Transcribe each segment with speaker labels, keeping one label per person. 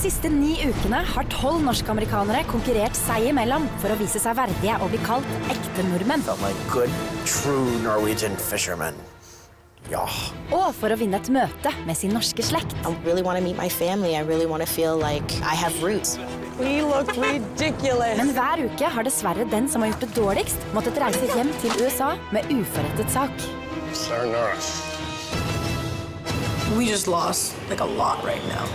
Speaker 1: siste 9 ukene har 12 norsk-amerikanere konkurrert seg imellom for å vise seg verdige og bli kalt ekte nordmenn.
Speaker 2: Felt like good, true Norwegian fishermen. Ja.
Speaker 1: Og for å vinne et møte med sin norske slekt.
Speaker 3: I really want to meet my family. I really want to feel like I have roots.
Speaker 4: We look ridiculous.
Speaker 1: Men hver uke har dessverre den som har gjort det dårligst måttet reise hjem til USA med uforrettet sak.
Speaker 4: We just lost like a lot right now.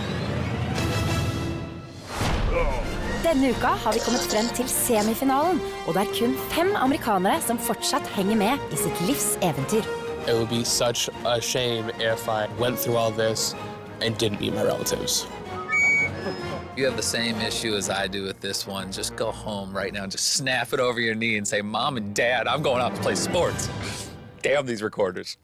Speaker 1: Denne uka har vi kommet frem til semifinalen, og det er kun 5 amerikanere som fortsatt henger med i sitt livs eventyr.
Speaker 5: It would be such a shame if I went through all this and didn't meet my relatives.
Speaker 6: You have the same issue as I do with this one. Just go home right now, just snap it over your knee and say, Mom and Dad, I'm going out to play sports. Damn these recorders.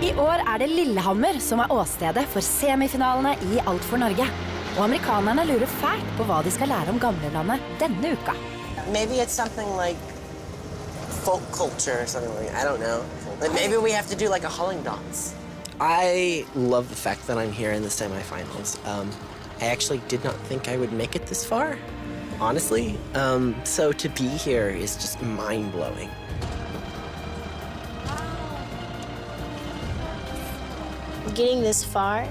Speaker 1: I år er det Lillehammer som er åstedet for semifinalene i Alt for Norge. Og amerikanerne lurer fælt på hva de skal lære om gamlelandet denne uka.
Speaker 3: Maybe it's something like folk culture or something like that. I don't know. Like maybe we have to do like a hulling dance.
Speaker 7: I love the fact that I'm here in the semifinals. I actually did not think I would make it this far, honestly. So to be here is just mind-blowing.
Speaker 3: Getting this far,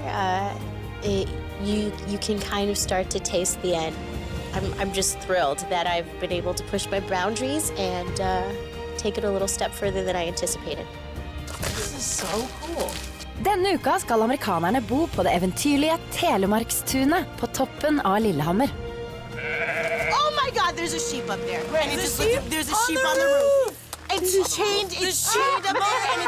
Speaker 3: you can kind of start to taste the end. I'm just thrilled that I've been able to push my boundaries and take it a little step further than I anticipated.
Speaker 4: This is so cool.
Speaker 1: Denne uka skal amerikanerne bo på det eventyrlige Telemarkstunet på toppen av Lillehammer.
Speaker 3: Oh my God, there's a sheep up there. There's a sheep on the roof. It's chained up there, and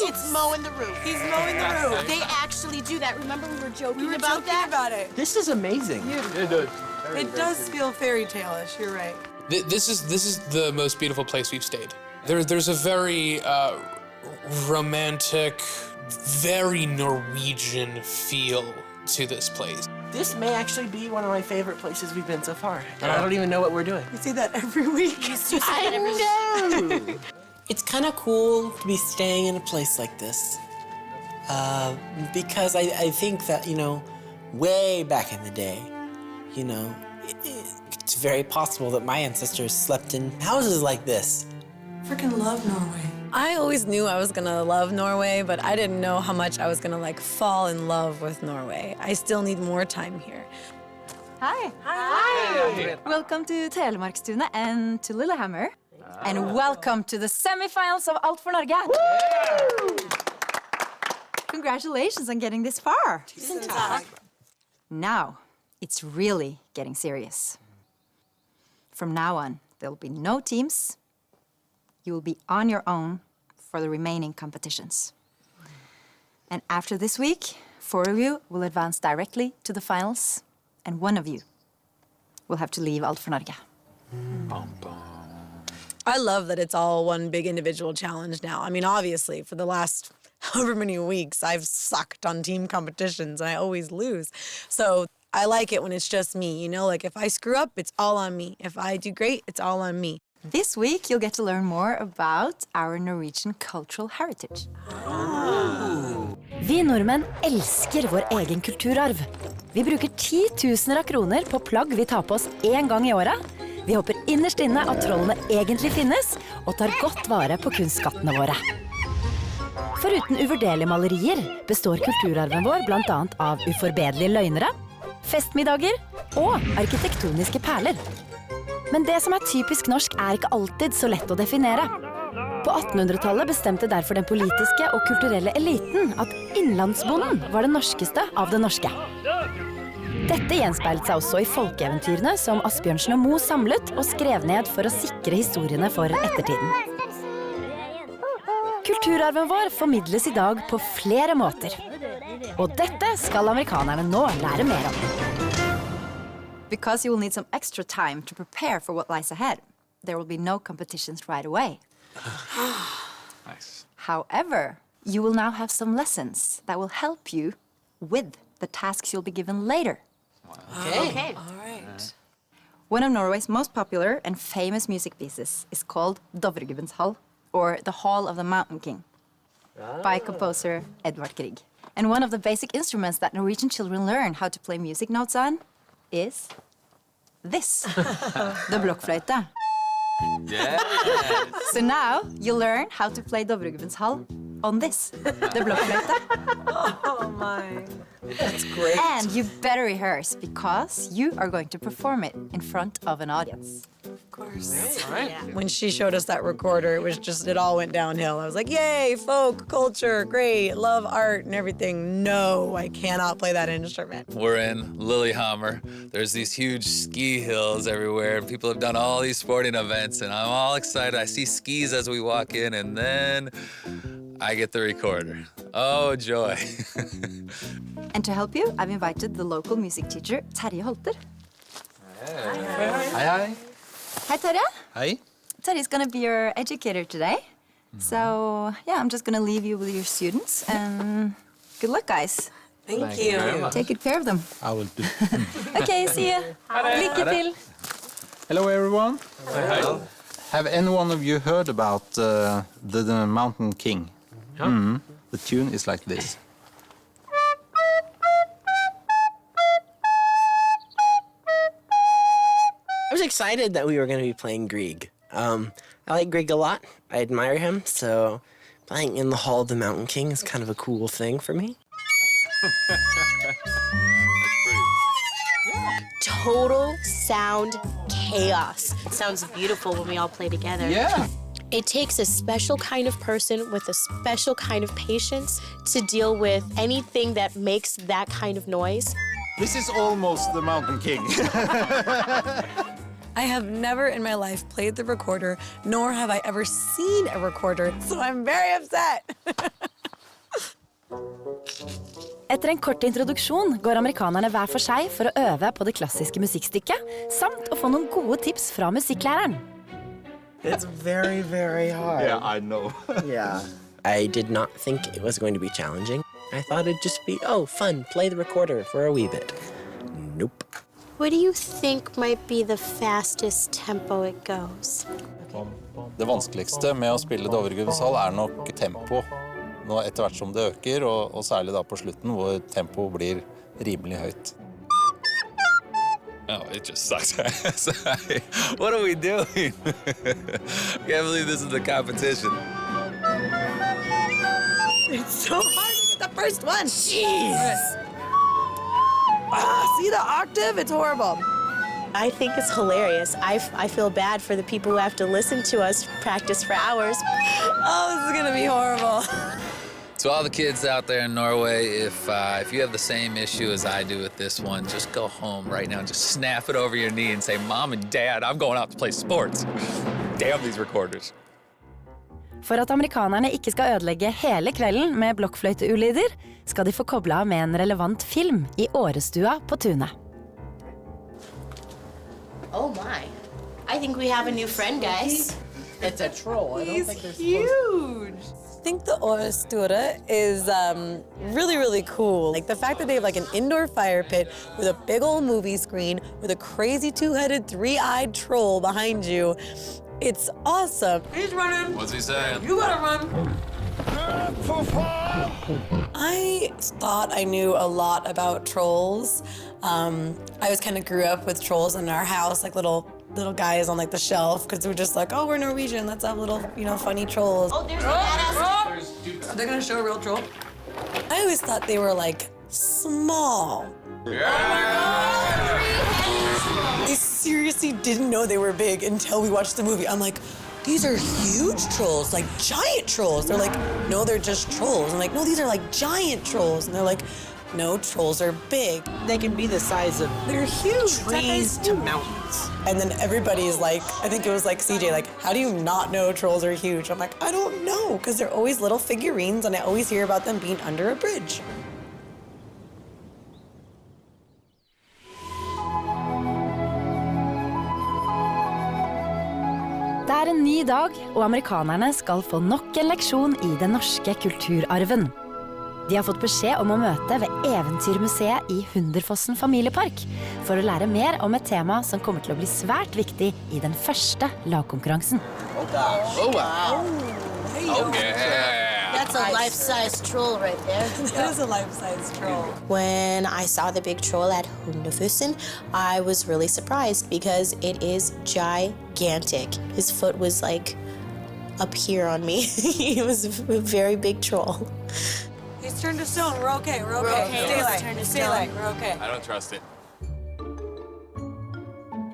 Speaker 3: it's mowing the roof.
Speaker 4: He's mowing the roof.
Speaker 3: They actually do that. Remember we were joking
Speaker 4: about it.
Speaker 7: This is amazing.
Speaker 4: It does feel fairy tale-ish, you're right.
Speaker 5: This is the most beautiful place we've stayed. There's a very romantic, very Norwegian feel to this place.
Speaker 7: This may actually be one of my favorite places we've been so far. And I don't even know what we're doing.
Speaker 4: You see that every week.
Speaker 7: I know! It's kind of cool to be staying in a place like this. Because I think that, you know, way back in the day, you know, it's very possible that my ancestors slept in houses like this.
Speaker 4: Freaking love Norway.
Speaker 8: I always knew I was gonna love Norway, but I didn't know how much I was gonna like fall in love with Norway. I still need more time here.
Speaker 9: Hi. Hi. Welcome to Telemarkstunet and to Lillehammer. And welcome to the semifinals of Alt for Norge. Woo! Congratulations on getting this far. Now, it's really getting serious. From now on, there'll be no teams. You will be on your own for the remaining competitions. And after this week, 4 of you will advance directly to the finals, and 1 of you will have to leave Alt for Norge.
Speaker 8: I love that it's all one big individual challenge now. I mean, obviously, for the last however many weeks, I've sucked on team competitions, and I always lose. So I like it when it's just me, you know? Like, if I screw up, it's all on me. If I do great, it's all on me.
Speaker 9: This week, you'll get to learn more about our Norwegian cultural heritage.
Speaker 1: Vi nordmenn elsker vår egen kulturarv. Vi bruker 10 000 av kroner på plagg vi tar på oss en gang i året. Vi håper innerst inne at trollene egentlig finnes, og tar godt vare på kunstskattene våre. Foruten uvurderlige malerier består kulturarven vår blant annet av uforbederlige løgnere, festmiddager og arkitektoniske perler. Men det som er typisk norsk er ikke alltid så lett å definere. På 1800-tallet bestemte derfor den politiske og kulturelle eliten at innlandsbonden var det norskeste av det norske. Dette gjenspeilet seg også i folkeeventyrene som Asbjørnsen og Moe samlet og skrev ned for å sikre historiene for ettertiden. Kulturarven vår formidles i dag på flere måter. Og dette skal amerikanerne nå lære mer om.
Speaker 9: Because you will need some extra time to prepare for what lies ahead, there will be no competitions right away.
Speaker 6: Nice.
Speaker 9: However, you will now have some lessons that will help you with the tasks you'll be given later.
Speaker 3: Okay.
Speaker 8: All right.
Speaker 9: One of Norway's most popular and famous music pieces is called Dovregubbens Hall, or the Hall of the Mountain King, by composer Edvard Grieg. And one of the basic instruments that Norwegian children learn how to play music notes on is this, the blokkfløyte.
Speaker 6: Yes.
Speaker 9: So now you learn how to play Dovregubbens Hall on this, the blokkfløyte.
Speaker 8: Oh my. That's great.
Speaker 9: And you better rehearse because you are going to perform it in front of an audience.
Speaker 8: Of course.
Speaker 6: All right.
Speaker 8: When she showed us that recorder, it all went downhill. I was like, yay, folk, culture, great, love art and everything. No, I cannot play that instrument.
Speaker 6: We're in Lillehammer. There's these huge ski hills everywhere, and people have done all these sporting events, and I'm all excited. I see skis as we walk in, and then I get the recorder. Oh, joy.
Speaker 9: And to help you, I've invited the local music teacher, Terje Holter.
Speaker 10: Hei.
Speaker 9: Hi, Terje.
Speaker 10: Hei.
Speaker 9: Terje's gonna be your educator today. So, yeah, I'm just gonna leave you with your students, and good luck, guys.
Speaker 8: Thank you.
Speaker 9: Take good care of them.
Speaker 10: I will do.
Speaker 9: Okay, see you. Lykke til.
Speaker 10: Hello, everyone. Hello. Have any one of you heard about the Mountain King? The tune is like this.
Speaker 7: I was excited that we were going to be playing Grieg. I like Grieg a lot. I admire him, so playing in the Hall of the Mountain King is kind of a cool thing for me.
Speaker 3: Total sound chaos. It sounds beautiful when we all play together.
Speaker 10: Yeah.
Speaker 3: It takes a special kind of person with a special kind of patience to deal with anything that makes that kind of noise.
Speaker 10: This is almost the Mountain King.
Speaker 8: I have never in my life played the recorder, nor have I ever seen a recorder, so I'm very upset.
Speaker 1: Etter en kort introduksjon går amerikanerne hver for seg for å øve på det klassiske musikkstykket, samt å få noen gode tips fra musikklæreren.
Speaker 7: It's very, very hard.
Speaker 10: Yeah, I know.
Speaker 7: Yeah. I did not think it was going to be challenging. I thought it'd just be, oh, fun, play the recorder for a wee bit. Nope.
Speaker 3: What do you think might be the fastest tempo it goes?
Speaker 10: Det vanskeligste med å spille Dovregubbens Hall er nok tempo. Nå etter hvert som det øker, og særlig da på slutten, hvor tempo blir rimelig høyt.
Speaker 6: Oh, it just sucks. Sorry. What are we doing? I can't believe this is the competition.
Speaker 8: It's so hard to get the first one.
Speaker 3: Jeez!
Speaker 8: See the octave? It's horrible.
Speaker 3: I think it's hilarious. I feel bad for the people who have to listen to us practice for hours.
Speaker 8: Oh, this is gonna be horrible.
Speaker 6: To all the kids out there in Norway, if you have the same issue as I do with this one, just go home right now and just snap it over your knee and say, Mom and Dad, I'm going out to play sports. Damn these recorders.
Speaker 1: For at amerikanerne ikke skal ødelegge hele kvelden med blokkfløyteulyder, skal de få koblet av med en relevant film i årestua på tunet.
Speaker 3: Oh my. I think we have a new friend, guys.
Speaker 8: It's a troll. He's huge. I think the Årestua is really, really cool. Like the fact that they have like an indoor fire pit with a big old movie screen with a crazy two-headed, three-eyed troll behind you. It's awesome. He's running.
Speaker 6: What's he saying?
Speaker 8: You gotta run. I thought I knew a lot about trolls. I was kind of grew up with trolls in our house, like little guys on like the shelf, because we're just like, oh, we're Norwegian, let's have little, funny trolls.
Speaker 3: Oh, there's a badass.
Speaker 8: Are they gonna show a real troll? I always thought they were like small. I seriously didn't know they were big until we watched the movie. I'm like, these are huge trolls, like giant trolls. They're like, no, they're just trolls. I'm like, no, these are like giant trolls. And they're like, No, trolls are big.
Speaker 7: They can be the size of
Speaker 8: They're huge.
Speaker 7: trees to mountains.
Speaker 8: And then everybody's like, I think it was like CJ, like, how do you not know trolls are huge? I'm like, I don't know, because they're always little figurines, and I always hear about them being under a bridge.
Speaker 1: Det er en ny dag, og amerikanerne skal få nok en leksjon i den norske kulturarven. De har fått beskjed om å møte ved Eventyrmuseet i Hunderfossen familiepark for å lære mer om et tema som kommer til å bli svært viktig i den første lagkonkurransen.
Speaker 6: Oh, wow. Okay.
Speaker 3: That's a life-size troll right there.
Speaker 8: It is a life-size troll.
Speaker 3: When I saw the big troll at Hunderfossen, I was really surprised because it is gigantic. His foot was like up here on me. He was a very big troll.
Speaker 8: He's turned to stone. We're okay. We're okay. Stay light. We're okay.
Speaker 6: I don't trust it.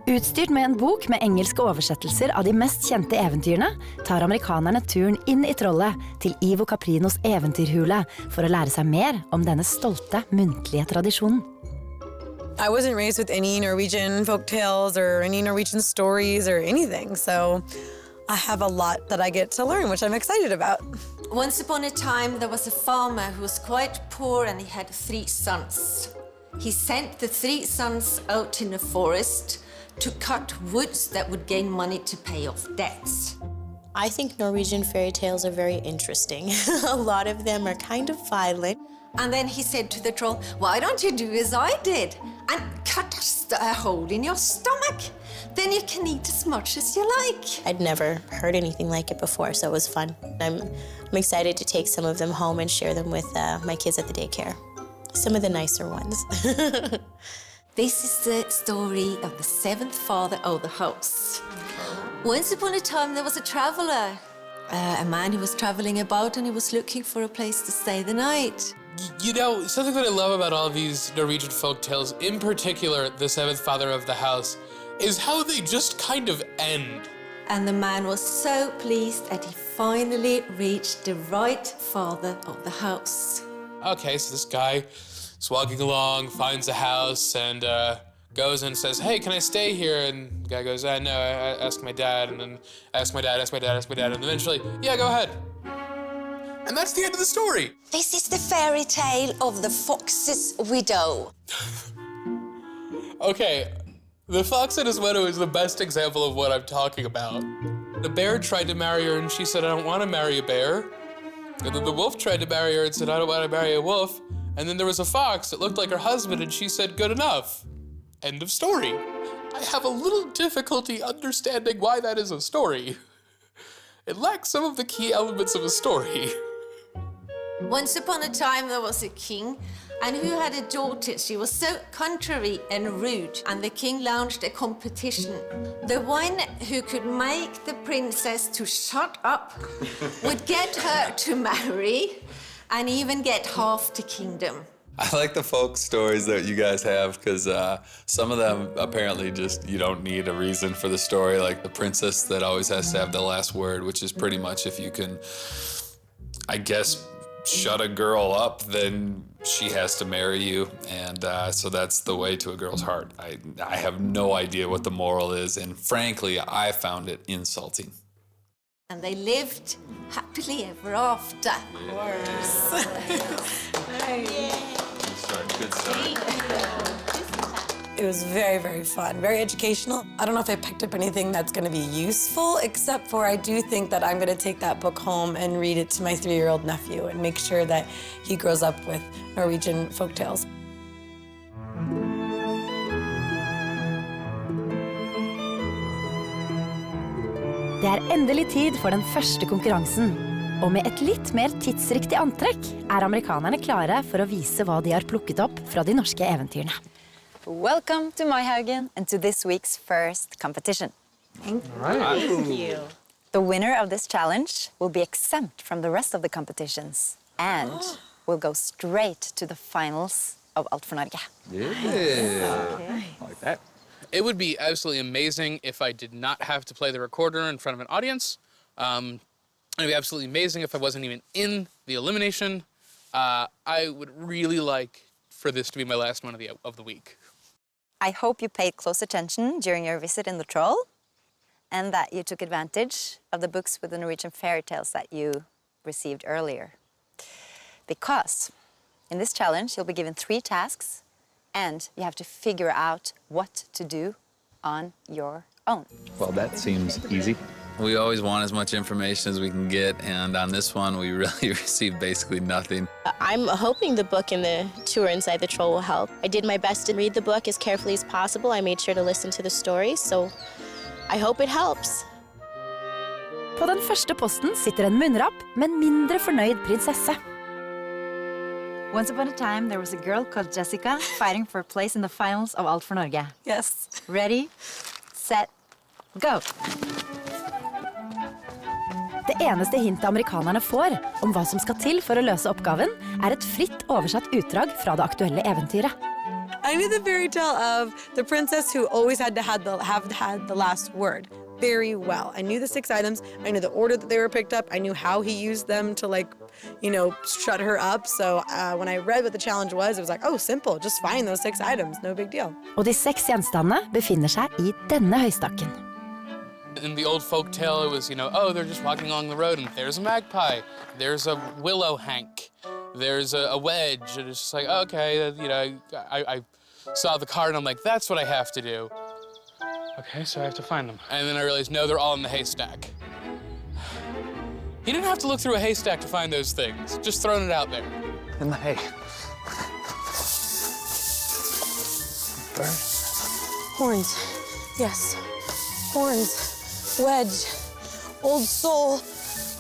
Speaker 1: Utstyrt med en bok med engelske oversettelser av de mest kjente eventyrene, tar amerikanerne turen inn i trollet til Ivo Caprinos eventyrhule for å lære seg mer om denne stolte, muntlige tradisjonen.
Speaker 8: I wasn't raised with any Norwegian folktales or any Norwegian stories or anything, so I have a lot that I get to learn, which I'm excited about.
Speaker 11: Once upon a time, there was a farmer who was quite poor and he had 3 sons. He sent the 3 sons out in the forest to cut woods that would gain money to pay off debts.
Speaker 3: I think Norwegian fairy tales are very interesting. A lot of them are kind of violent.
Speaker 11: And then he said to the troll, why don't you do as I did and cut a hole in your stomach? Then you can eat as much as you like.
Speaker 3: I'd never heard anything like it before, so it was fun. I'm excited to take some of them home and share them with my kids at the daycare. Some of the nicer ones.
Speaker 11: This is the story of the 7th father of the house. Once upon a time, there was a traveler, a man who was traveling about and he was looking for a place to stay the night.
Speaker 5: You know, something that I love about all these Norwegian folk tales, in particular the 7th father of the house, is how they just kind of end.
Speaker 11: And the man was so pleased that he finally reached the right father of the house.
Speaker 5: Okay, so this guy is walking along, finds a house, and goes and says, hey, can I stay here? And the guy goes, no, I ask my dad, and then ask my dad, and eventually, yeah, go ahead. And that's the end of the story.
Speaker 11: This is the fairy tale of the fox's widow.
Speaker 5: Okay, the fox and his widow is the best example of what I'm talking about. The bear tried to marry her, and she said, I don't want to marry a bear. And then the wolf tried to marry her and said, I don't want to marry a wolf. And then there was a fox that looked like her husband, and she said, good enough. End of story. I have a little difficulty understanding why that is a story. It lacks some of the key elements of a story.
Speaker 11: Once upon a time, there was a king, and who had a daughter. She was so contrary and rude, and the king launched a competition. The one who could make the princess to shut up would get her to marry and even get half the kingdom.
Speaker 6: I like the folk stories that you guys have because some of them apparently just you don't need a reason for the story, like the princess that always has to have the last word, which is pretty much if you can, I guess, shut a girl up, then she has to marry you, and so that's the way to a girl's heart. I have no idea what the moral is, and frankly, I found it insulting.
Speaker 11: And they lived happily ever after.
Speaker 6: Good start.
Speaker 8: It was very, very fun, very educational. I don't know if I picked up anything that's going to be useful, except for I do think that I'm going to take that book home and read it to my 3-year-old nephew and make sure that he grows up with Norwegian folktales.
Speaker 1: Det er endelig tid for den første konkurransen. Og med et litt mer tidsriktig antrekk er amerikanerne klare for å vise hva de har plukket opp fra de norske eventyrene.
Speaker 9: Welcome to Maihaugen and to this week's first competition.
Speaker 3: Thank you.
Speaker 9: The winner of this challenge will be exempt from the rest of the competitions and will go straight to the finals of Alt for Norge.
Speaker 6: Yeah. Okay. I like that.
Speaker 5: It would be absolutely amazing if I did not have to play the recorder in front of an audience. It'd be absolutely amazing if I wasn't even in the elimination. I would really like for this to be my last one of the week.
Speaker 9: I hope you paid close attention during your visit in the troll, and that you took advantage of the books with the Norwegian fairy tales that you received earlier. Because in this challenge, you'll be given 3 tasks, and you have to figure out what to do on your own.
Speaker 6: Well, that seems easy. We always want as much information as we can get, and on this one, we really received basically nothing.
Speaker 3: I'm hoping the book and the tour inside the troll will help. I did my best to read the book as carefully as possible. I made sure to listen to the stories, so I hope it helps.
Speaker 1: På den første posten sitter en munnrapp, men mindre fornøyd prinsesse.
Speaker 9: Once upon a time, there was a girl called Jessica fighting for a place in the finals of Alt for Norge.
Speaker 8: Yes.
Speaker 9: Ready, set, go.
Speaker 1: Det eneste hintet amerikanerne får om hva som skal til for å løse oppgaven, et fritt oversatt utdrag fra det aktuelle eventyret.
Speaker 8: I knew the fairy tale of the princess who always had to have had the last word very well. I knew the 6 items. I knew the order that they were picked up. I knew how he used them to, like, you know, shut her up. So when I read what the challenge was, it was like, oh, simple. Just find those 6 items. No big deal.
Speaker 1: Og de 6 gjenstandene befinner seg i denne høystakken.
Speaker 5: In the old folk tale, it was, you know, oh, they're just walking along the road, and there's a magpie, there's a willow hank, there's a wedge, and it's just like, okay, you know, I saw the card, and I'm like, that's what I have to do. Okay, so I have to find them. And then I realized, no, they're all in the haystack. He didn't have to look through a haystack to find those things, just throwing it out there.
Speaker 10: In the hay.
Speaker 8: Horns. Yes. Horns. Wedge. Old soul.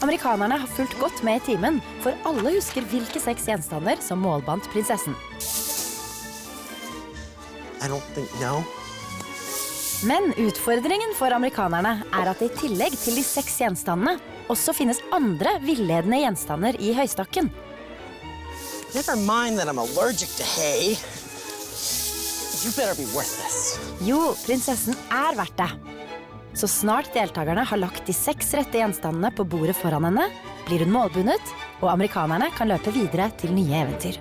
Speaker 1: Amerikanerne har fulgt godt med i timen, for alle husker hvilke 6 gjenstander som målbandt prinsessen.
Speaker 2: I don't think, no.
Speaker 1: Men utfordringen for amerikanerne at det i tillegg til de 6 gjenstandene også finnes andre villedende gjenstander i høystakken.
Speaker 7: Never mind that I'm allergic to hay. You better be worth this.
Speaker 1: Jo, prinsessen verdt det. Så snart deltakerne har lagt de 6 rette gjenstandene på bordet foran henne, blir hun målbundet, og amerikanerne kan løpe videre til nye eventyr.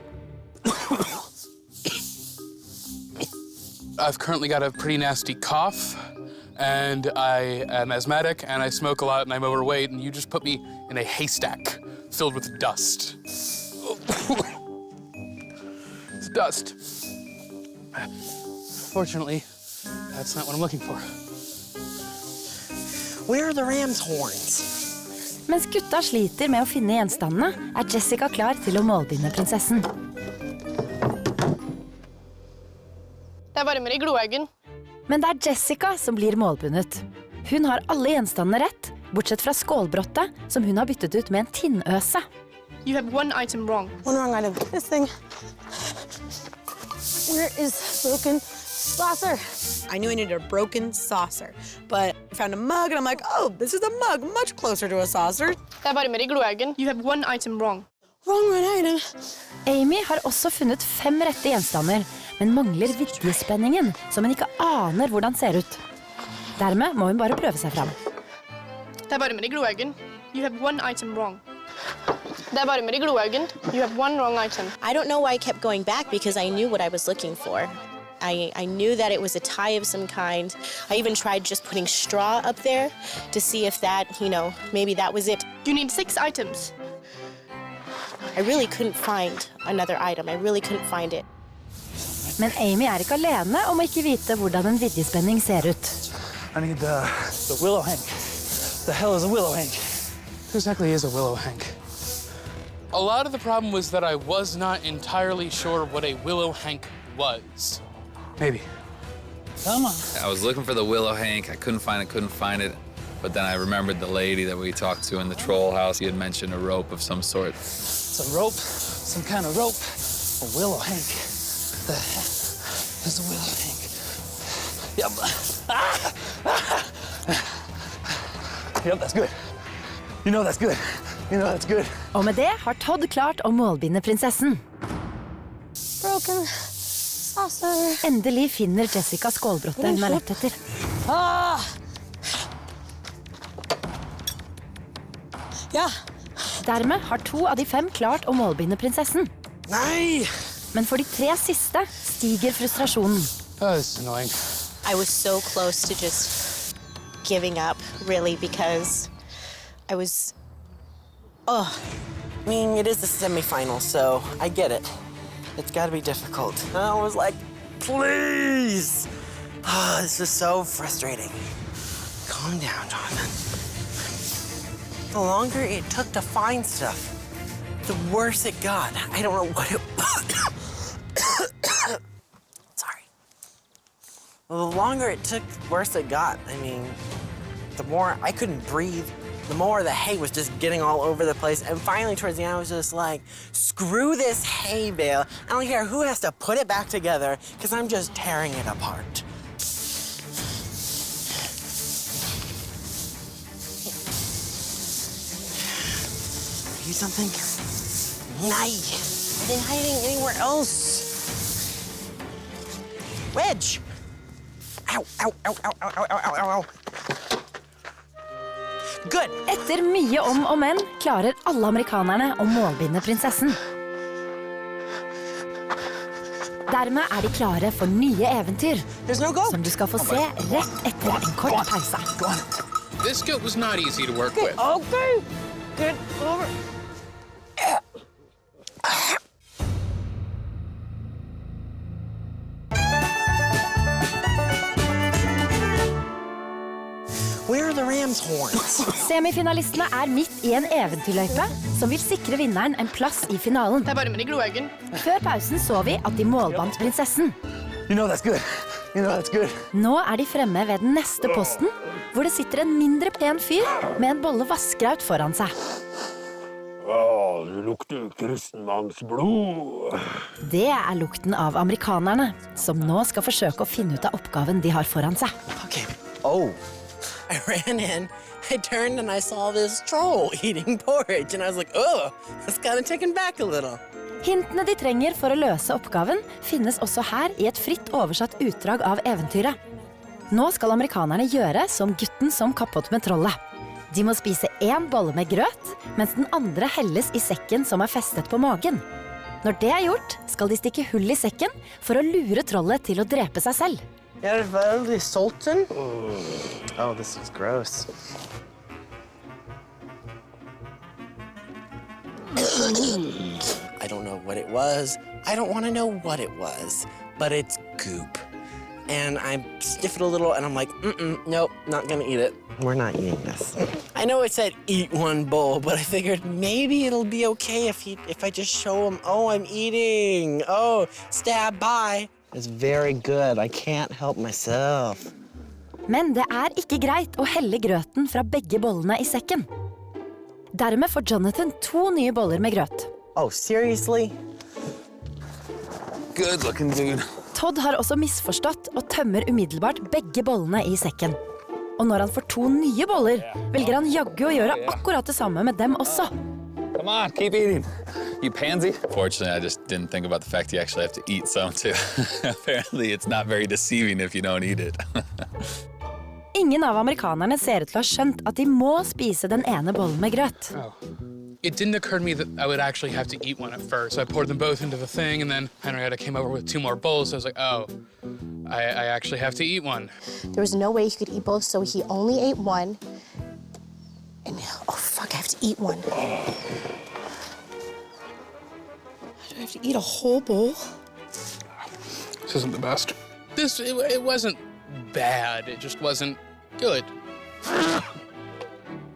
Speaker 5: I've currently got a pretty nasty cough, and I am asthmatic, and I smoke a lot, and I'm overweight, and you just put me in a haystack filled with dust. It's dust. Fortunately, that's not what I'm looking for.
Speaker 7: Where are the ram's horns?
Speaker 1: Mens gutta sliter med å finne gjenstandene, Jessica klar til å målbinde prinsessen.
Speaker 12: Det varmer i gloeggen.
Speaker 1: Men det Jessica som blir målbundet. Hun har alle gjenstandene rett, bortsett fra skålbrottet, som hun har byttet ut med en tinnøse.
Speaker 12: You have 1 item wrong.
Speaker 8: 1 wrong item. This thing. Where is broken saucer? I knew I needed a broken saucer, but I found a mug and I'm like, oh, this is a mug, much closer to a saucer.
Speaker 12: Det varmer i gloeggen. You have 1 item wrong.
Speaker 8: Wrong item.
Speaker 1: Amy har også funnet 5 rette gjenstander, men mangler vidjespenningen, som hun ikke aner hvordan ser ut. Dermed må hun bare prøve seg fram.
Speaker 12: Det varmer i gloeggen. You have 1 item wrong. Det varmer i gloeggen. You have 1 wrong item.
Speaker 3: I don't know why I kept going back because I knew what I was looking for. I knew that it was a tie of some kind. I even tried just putting straw up there to see if that, you know, maybe that was it.
Speaker 12: You need 6 items.
Speaker 3: I really couldn't find another item. I really couldn't find it.
Speaker 1: Men Amy ikke alene om å ikke vite hvordan en vidjespenning ser ut.
Speaker 13: I need the willow hank. The hell is a willow hank?
Speaker 5: Who exactly is a willow hank? A lot of the problem was that I was not entirely sure what a willow hank was. Maybe.
Speaker 13: Come on.
Speaker 6: I was looking for the willow hank. I couldn't find it. But then I remembered the lady that we talked to in the troll house. He had mentioned a rope of some sort.
Speaker 13: It's a rope, some kind of rope. A willow hank. The heck is a willow hank? Yep. Yep, that's good. You know that's good. You know that's good.
Speaker 1: Og med det har Todd klart å målbinde prinsessen.
Speaker 8: Broken saucer.
Speaker 1: Endelig finner Jessica skålbrottet hun har lett etter.
Speaker 8: Ja.
Speaker 1: Dermed har 2 av de 5 klart å målbinde prinsessen.
Speaker 7: Nei!
Speaker 1: Men for de 3 siste stiger frustrasjonen.
Speaker 13: Oh, this is annoying.
Speaker 3: I was so close to just giving up, really, because I was,
Speaker 7: I mean, it is the semifinal, so I get it. It's got to be difficult. And I was like, please. This is so frustrating. Calm down, Jonathan. The longer it took to find stuff, the worse it got. I don't know what it was. Sorry. Well, the longer it took, the worse it got. I mean, the more I couldn't breathe, the more the hay was just getting all over the place. And finally, towards the end, I was just like, screw this hay bale. I don't care who has to put it back together, because I'm just tearing it apart. Are you something? Nay. I've been hiding anywhere else. Wedge! Ow, ow, ow, ow, ow, ow, ow, ow, ow. Good.
Speaker 1: Etter mye om og men klarer alle amerikanerne å målbinde prinsessen. Dermed er de klare for nye eventyr, som du skal få se rett etter en kort pause.
Speaker 5: This goat was not easy to work with.
Speaker 7: Okay. Good. Over. Where are the ram's horns?
Speaker 1: Semifinalistene er midt i en eventyrløype som vil sikre vinneren en plass i finalen.
Speaker 12: Det er bare med i gloaugen.
Speaker 1: Før pausen så vi at de målbandt prinsessen.
Speaker 13: You know that's good. You know that's good.
Speaker 1: Nå er de fremme ved den neste posten, hvor det sitter en mindre pen fyr med en bolle vaskraut foran seg.
Speaker 14: Du lukter kristenmanns blod.
Speaker 1: Det er lukten av amerikanerne, som nå skal forsøke å finne ut av oppgaven de har foran seg.
Speaker 7: Okay. Oh. I ran in, I turned and I saw this troll eating porridge and I was like, oh, that's kind of taken back a little.
Speaker 1: Hintene de trenger for å løse oppgaven finnes også her i et fritt oversatt utdrag av eventyret. Nå skal amerikanerne gjøre som gutten som kappåt med trollet. De må spise 1 bolle med grøt, mens den andre helles i sekken som er festet på magen. Når det er gjort, skal de stikke hull i sekken for å lure trollet til å drepe seg selv.
Speaker 7: Er det veldig sulten? Oh, this is gross. I don't know what it was. I don't want to know what it was, but it's goop. And I sniffed it a little and I'm like, nope, not gonna eat it. We're not eating this. I know it said eat 1 bowl, but I figured maybe it'll be okay if I just show him, oh, I'm eating. Oh, stab, bye. It's very good. I can't help myself.
Speaker 1: Men det er ikke greit å helle grøten fra begge bollene i sekken. Dermed får Jonathan 2 nye boller med grøt.
Speaker 7: Oh, seriously?
Speaker 6: Good looking dude.
Speaker 1: Todd har også misforstått og tømmer umiddelbart begge bollene i sekken. Og når han får 2 nye boller, velger han jaggu å gjøre akkurat det samme med dem også.
Speaker 6: Come on, keep eating. You pansy. Fortunately, I just didn't think about the fact you actually have to eat some too. Apparently, it's not very deceiving if you don't eat it.
Speaker 1: Ingen av amerikanerne ser ut til å ha skjønt at de må spise den ene bollen med grøt.
Speaker 5: It didn't occur to me that I would actually have to eat one at first. So I poured them both into the thing, and then Henrietta came over with 2 more bowls. So I was like, oh, I actually have to eat one.
Speaker 3: there was no way he could eat both, so he only ate 1. And, oh, fuck, I have to eat 1. Do I have to eat a whole bowl?
Speaker 5: This isn't the best. It wasn't bad. It just wasn't good.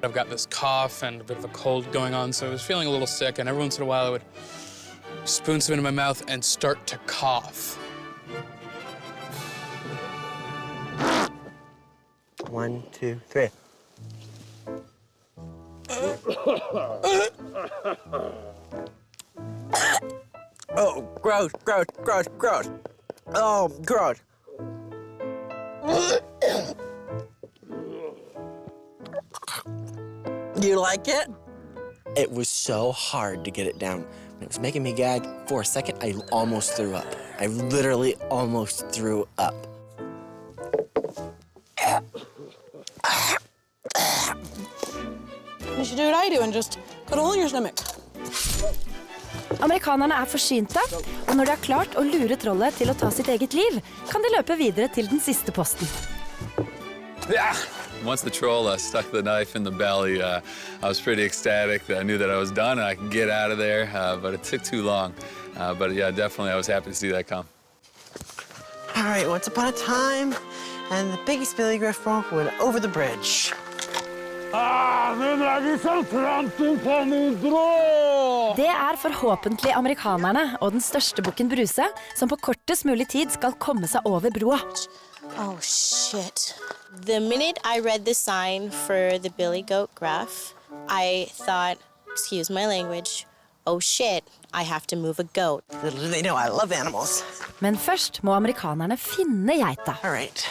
Speaker 5: I've got this cough and a bit of a cold going on, so I was feeling a little sick, and every once in a while I would spoon some into my mouth and start to cough.
Speaker 7: 1, 2, 3. Oh, gross, gross, gross, gross. Oh, gross. You like it? It was so hard to get it down. It was making me gag. For a second, I almost threw up. I literally almost threw up.
Speaker 8: You should do what I do and just put a hole in your stomach.
Speaker 1: Amerikanerne er forsynte, og når de har klart å lure trollet til å ta sitt eget liv, kan de løpe videre til den siste posten.
Speaker 6: Yeah. Once the troll stuck the knife in the belly, I was pretty ecstatic that I knew that I was done and I could get out of there, but it took too long. But yeah, definitely I was happy to see that come.
Speaker 7: All right, once upon a time, and the biggest Billy Griff went over the bridge.
Speaker 1: Det er forhåpentlig amerikanerne og den største bukken Bruse som på kortest mulig tid skal komme seg over broa.
Speaker 3: Oh, shit. The minute I read the sign for the Billy Goat Gruff, I thought, excuse my language, oh shit, I have to move a goat.
Speaker 7: Little do they know I love animals.
Speaker 1: Men først må amerikanerne finne geita.
Speaker 7: All right,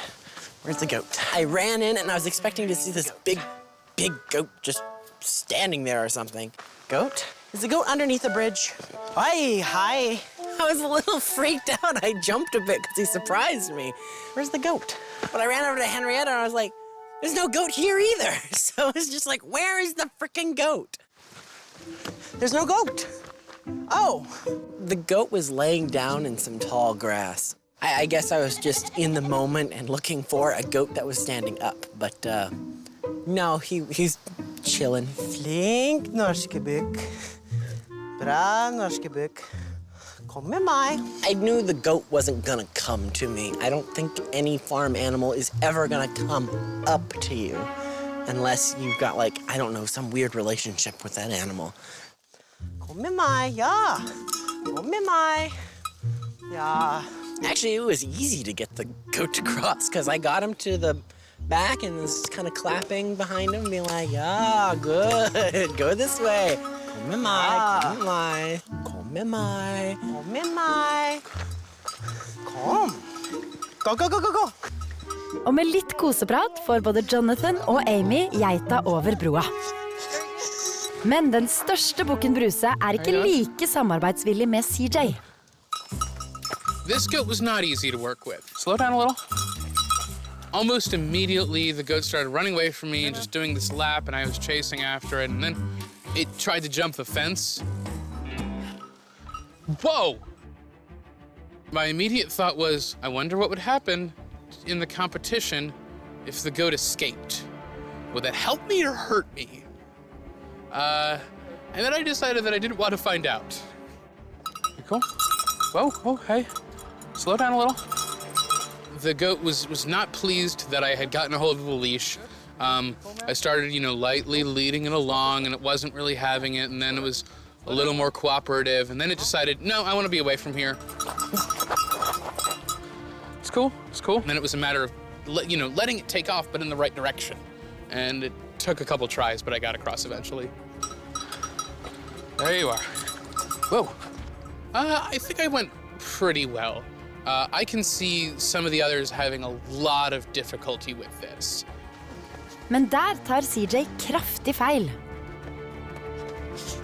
Speaker 7: where's the goat? I ran in and I was expecting to see this big goat just standing there or something. Goat? Is the goat underneath the bridge? Hi. I was a little freaked out. I jumped a bit because he surprised me. Where's the goat? But I ran over to Henrietta and I was like, there's no goat here either. So it's just like, where is the freaking goat? There's no goat. Oh, the goat was laying down in some tall grass. I guess I was just in the moment and looking for a goat that was standing up. But no, he's chilling. Flink norske bukk. Bra norske bukk. Kom med meg. I knew the goat wasn't gonna come to me. I don't think any farm animal is ever gonna come up to you unless you've got, like, I don't know, some weird relationship with that animal. Kom med meg, ja. Kom med meg. Ja. Actually, it was easy to get the goat to cross because I got him to the back and was kind of clapping behind him, being like, yeah, good, go this way. Kom med meg, kom med meg. Kom med meg, kom med meg. Kom. Gå.
Speaker 1: Og med litt koseprat får både Jonathan og Amy geita over broa. Men den største bukken Bruse er ikke like samarbeidsvillig med CJ.
Speaker 5: This goat was not easy to work with. Slow down a little. Almost immediately, the goat started running away from me and just doing this lap, and I was chasing after it, and then it tried to jump the fence. Whoa! My immediate thought was, I wonder what would happen in the competition if the goat escaped. Would that help me or hurt me? And then I decided that I didn't want to find out. You cool? Whoa, hey. Slow down a little. The goat was not pleased that I had gotten a hold of the leash. I started, lightly leading it along, and it wasn't really having it, and then it was a little more cooperative, and then it decided, no, I want to be away from here. It's cool. And then it was a matter of, letting it take off, but in the right direction. And it took a couple tries, but I got across eventually. There you are. Whoa. I think I went pretty well. I can see some of the others having a lot of difficulty with this.
Speaker 1: Men der tar CJ kraftig feil.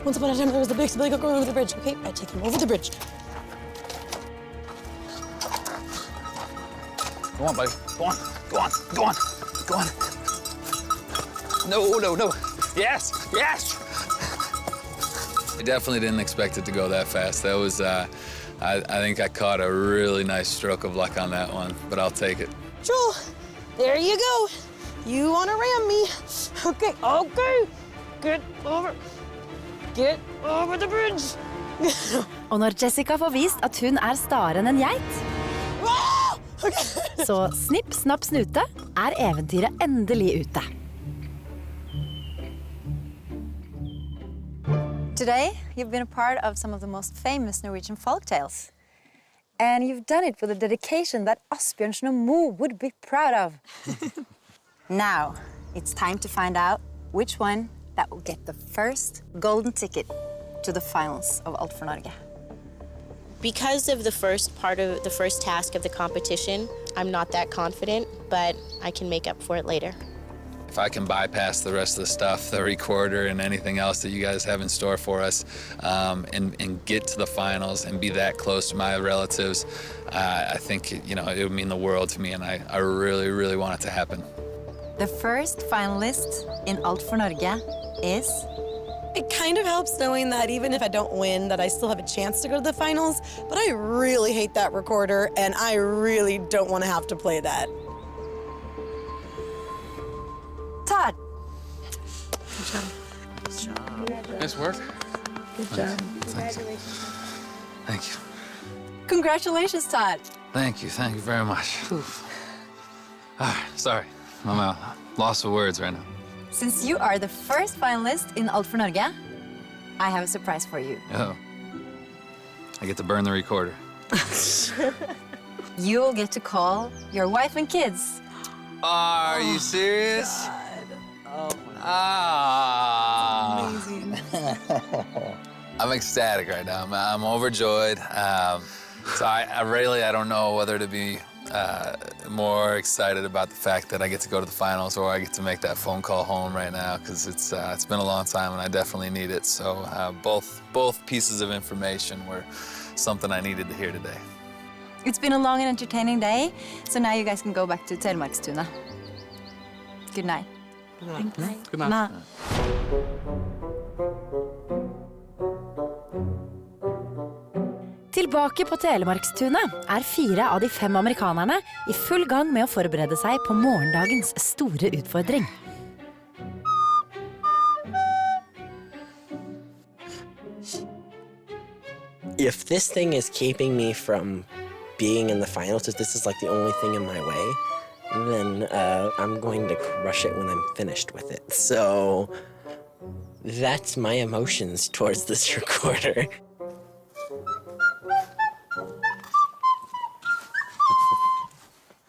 Speaker 8: Once upon a time, there was the biggest Billy Goat going over the bridge. Okay, I take him over the bridge.
Speaker 6: Go on, buddy. Go on. No. Yes. I definitely didn't expect it to go that fast. That was, I think I caught a really nice stroke of luck on that one, but I'll take it.
Speaker 8: Joel, there you go. You want to ram me. Okay. Get over the bridge.
Speaker 1: Og når Jessica får vist at hun er stare enn en geit, så snipp, snapp, snute, er eventyret endelig ute.
Speaker 9: Today, you've been a part of some of the most famous Norwegian folktales. And you've done it with a dedication that Asbjørnsen og Mo would be proud of. Now, it's time to find out which one that will get the first golden ticket to the finals of Alt for Norge.
Speaker 3: Because of the first task of the competition, I'm not that confident, but I can make up for it later.
Speaker 6: If I can bypass the rest of the stuff, the recorder and anything else that you guys have in store for us, and get to the finals and be that close to my relatives, I think, it would mean the world to me, and I really, really want it to happen.
Speaker 9: The first finalist in Alt for Norge is
Speaker 8: It kind of helps knowing that even if I don't win, that I still have a chance to go to the finals, but I really hate that recorder, and I really don't want to have to play that.
Speaker 9: Todd.
Speaker 5: Nice work.
Speaker 12: Good job.
Speaker 6: Thank you.
Speaker 9: Congratulations, Todd.
Speaker 6: Thank you very much. Sorry, I'm at loss of words right now.
Speaker 9: Since you are the first finalist in Alt for Norge, I have a surprise for you.
Speaker 6: Oh. I get to burn the recorder.
Speaker 9: You'll get to call your wife and kids.
Speaker 6: Are you serious?
Speaker 8: Amazing.
Speaker 6: I'm ecstatic right now. I'm overjoyed. So I don't know whether to be more excited about the fact that I get to go to the finals or I get to make that phone call home right now, because it's been a long time and I definitely need it. So both pieces of information were something I needed to hear today.
Speaker 9: It's been a long and entertaining day, so now you guys can go back to Telemarkstuna. Good night.
Speaker 8: Good night.
Speaker 5: Good night.
Speaker 1: Tilbake på Telemarkstunet er 4 av de 5 amerikanerne i full gang med å forberede seg på morgendagens store utfordring.
Speaker 7: If this thing is keeping me from being in the finals, if this is like the only thing in my way, then I'm going to crush it when I'm finished with it. So that's my emotions towards this recorder.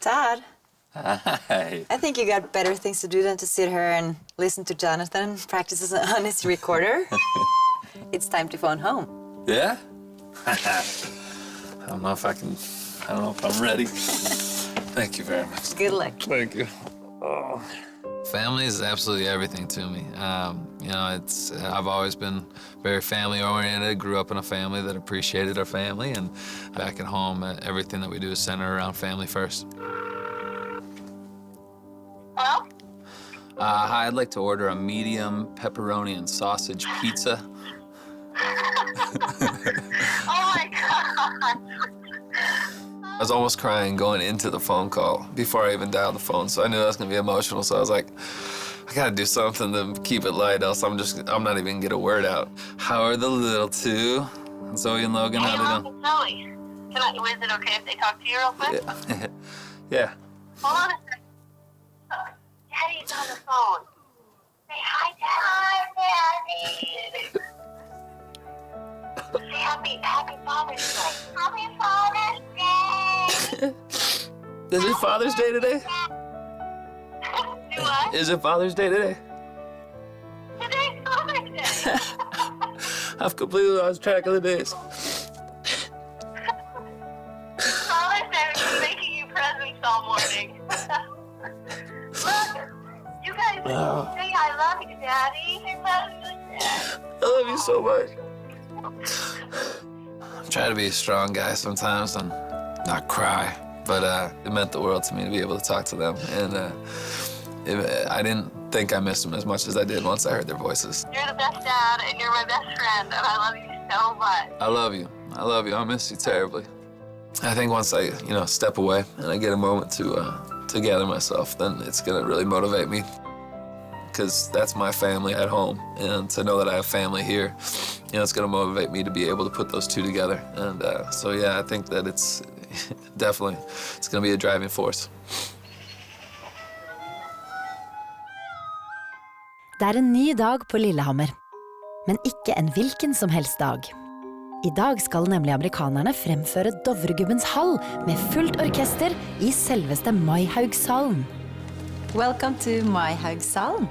Speaker 9: Todd,
Speaker 6: Hi.
Speaker 9: I think you got better things to do than to sit here and listen to Jonathan practice on his recorder. It's time to phone home.
Speaker 6: Yeah? I don't know if I'm ready. Thank you very much.
Speaker 9: Good luck.
Speaker 6: Thank you. Oh. Family is absolutely everything to me. I've always been very family-oriented, grew up in a family that appreciated our family, and back at home, everything that we do is centered around family first.
Speaker 15: Hello?
Speaker 6: Hi, I'd like to order a medium pepperoni and sausage pizza.
Speaker 15: Oh my God.
Speaker 6: I was almost crying going into the phone call before I even dialed the phone, so I knew I was gonna be emotional, so I was like, I gotta do something to keep it light, else I'm not even gonna get a word out. How are the little two? Zoe and Logan, how they doing?
Speaker 15: Zoe, is it okay if they talk to you real quick?
Speaker 6: Yeah. Yeah.
Speaker 15: Hold on a second. Daddy's on the phone. Say hi, Daddy. Say happy Father's Day. Happy Father's Day.
Speaker 6: Is it Father's Day today?
Speaker 15: Do what?
Speaker 6: Is it Father's Day today?
Speaker 15: Today's Father's Day.
Speaker 6: I've completely lost track of the days.
Speaker 15: Father's Day was making you presents all morning. Look, you guys say I love you, Daddy. I love you, Dad.
Speaker 6: I love you so much. I try to be a strong guy sometimes and not cry, but it meant the world to me to be able to talk to them, and I didn't think I missed them as much as I did once I heard their voices.
Speaker 15: You're the best dad, and you're my best friend, and I love you so much.
Speaker 6: I love you. I love you. I miss you terribly. I think once I, step away and I get a moment to gather myself, then it's gonna really motivate me, because that's my family at home, and to know that I have family here, it's gonna motivate me to be able to put those two together. And so yeah, I think that it's definitely, it's gonna be a driving force.
Speaker 1: Det er en ny dag på Lillehammer, men ikke en hvilken som helst dag. I dag skal nemlig amerikanerne fremføre Dovregubbens hall med fullt orkester i selveste Maihaugshallen.
Speaker 9: Welcome to Maihaugshallen.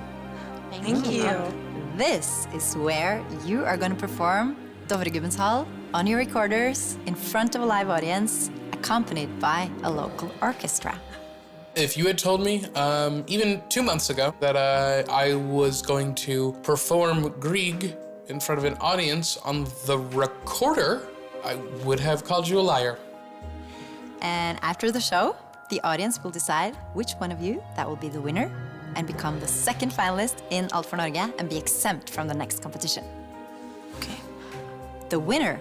Speaker 8: Thank you.
Speaker 9: This is where you are going to perform Dovregubbens hall on your recorders in front of a live audience, accompanied by a local orchestra.
Speaker 5: If you had told me, even 2 months ago, that I was going to perform Grieg in front of an audience on the recorder, I would have called you a liar.
Speaker 9: And after the show, the audience will decide which one of you that will be the winner and become the second finalist in Alt for Norge and be exempt from the next competition.
Speaker 8: Okay.
Speaker 9: The winner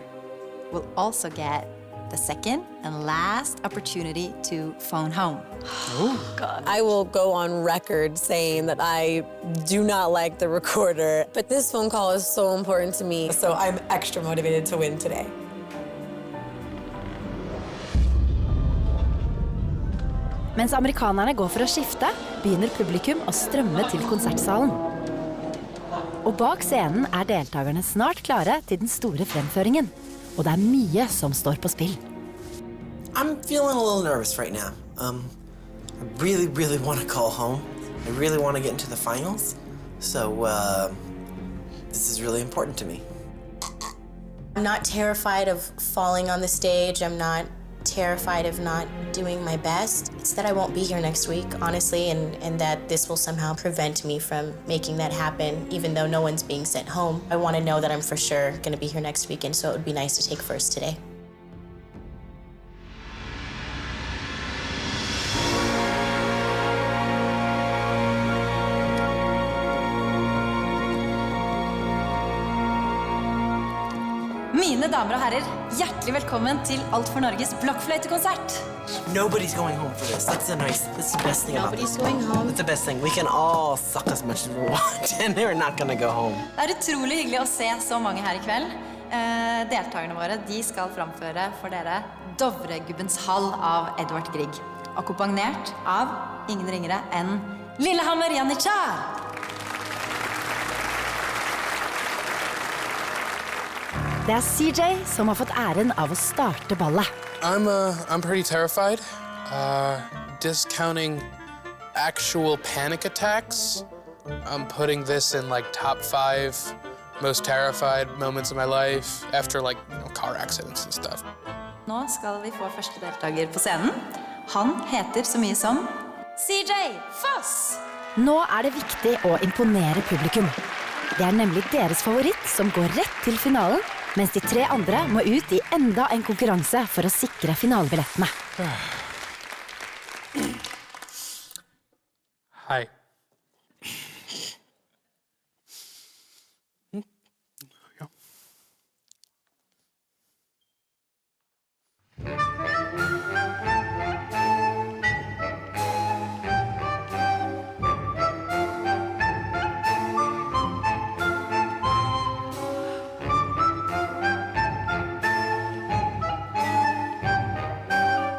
Speaker 9: will also get the second and last opportunity to phone home.
Speaker 8: Oh, God. I will go on record saying that I do not like the recorder, but this phone call is so important to me, so I'm extra motivated to win today.
Speaker 1: Mens amerikanerne går for å skifte, begynner publikum å strømme til konsertsalen. Og bak scenen er deltakerne snart klare til den store fremføringen. Og det er mye som står på spill.
Speaker 7: I'm feeling a little nervous right now. I really want to call home. I really want to get into the finals. So, this is really important to me.
Speaker 3: I'm not terrified of falling on the stage. I'm not terrified of not doing my best. It's that I won't be here next week, honestly, and that this will somehow prevent me from making that happen, even though no one's being sent home. I want to know that I'm for sure going to be here next weekend, so it would be nice to take first today.
Speaker 9: Mine damer og herrer, hjertelig velkommen til Alt for Norges blokkfløytekonsert.
Speaker 7: Nobody's going home for this. That's the best thing about this.
Speaker 3: Nobody's going home.
Speaker 7: That's the best thing. We can all suck as much as we want, and they're not gonna go home.
Speaker 9: Det er utrolig hyggelig å se så mange her i kveld. Deltakerne våre, de skal framføre for dere Dovregubbens hall av Edvard Grieg, akkompagnert av ingen ringere enn Lillehammer Janitsjar.
Speaker 1: Det er CJ som har fått æren av å starte ballet.
Speaker 5: I'm pretty terrified. Discounting actual panic attacks, I'm putting this in like top 5 most terrified moments of my life after like car accidents and stuff.
Speaker 9: Nå skal vi få første deltaker på scenen. Han heter så mye som CJ Foss.
Speaker 1: Nå er det viktig å imponere publikum. Det er nemlig deres favoritt som går rett til finalen, mens de 3 andre må ut i enda en konkurranse for å sikre finalebillettene.
Speaker 5: Hi.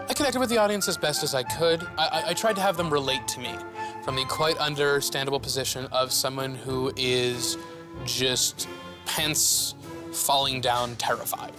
Speaker 5: I connected with the audience as best as I could. I tried to have them relate to me from the quite understandable position of someone who is just pants falling down terrified.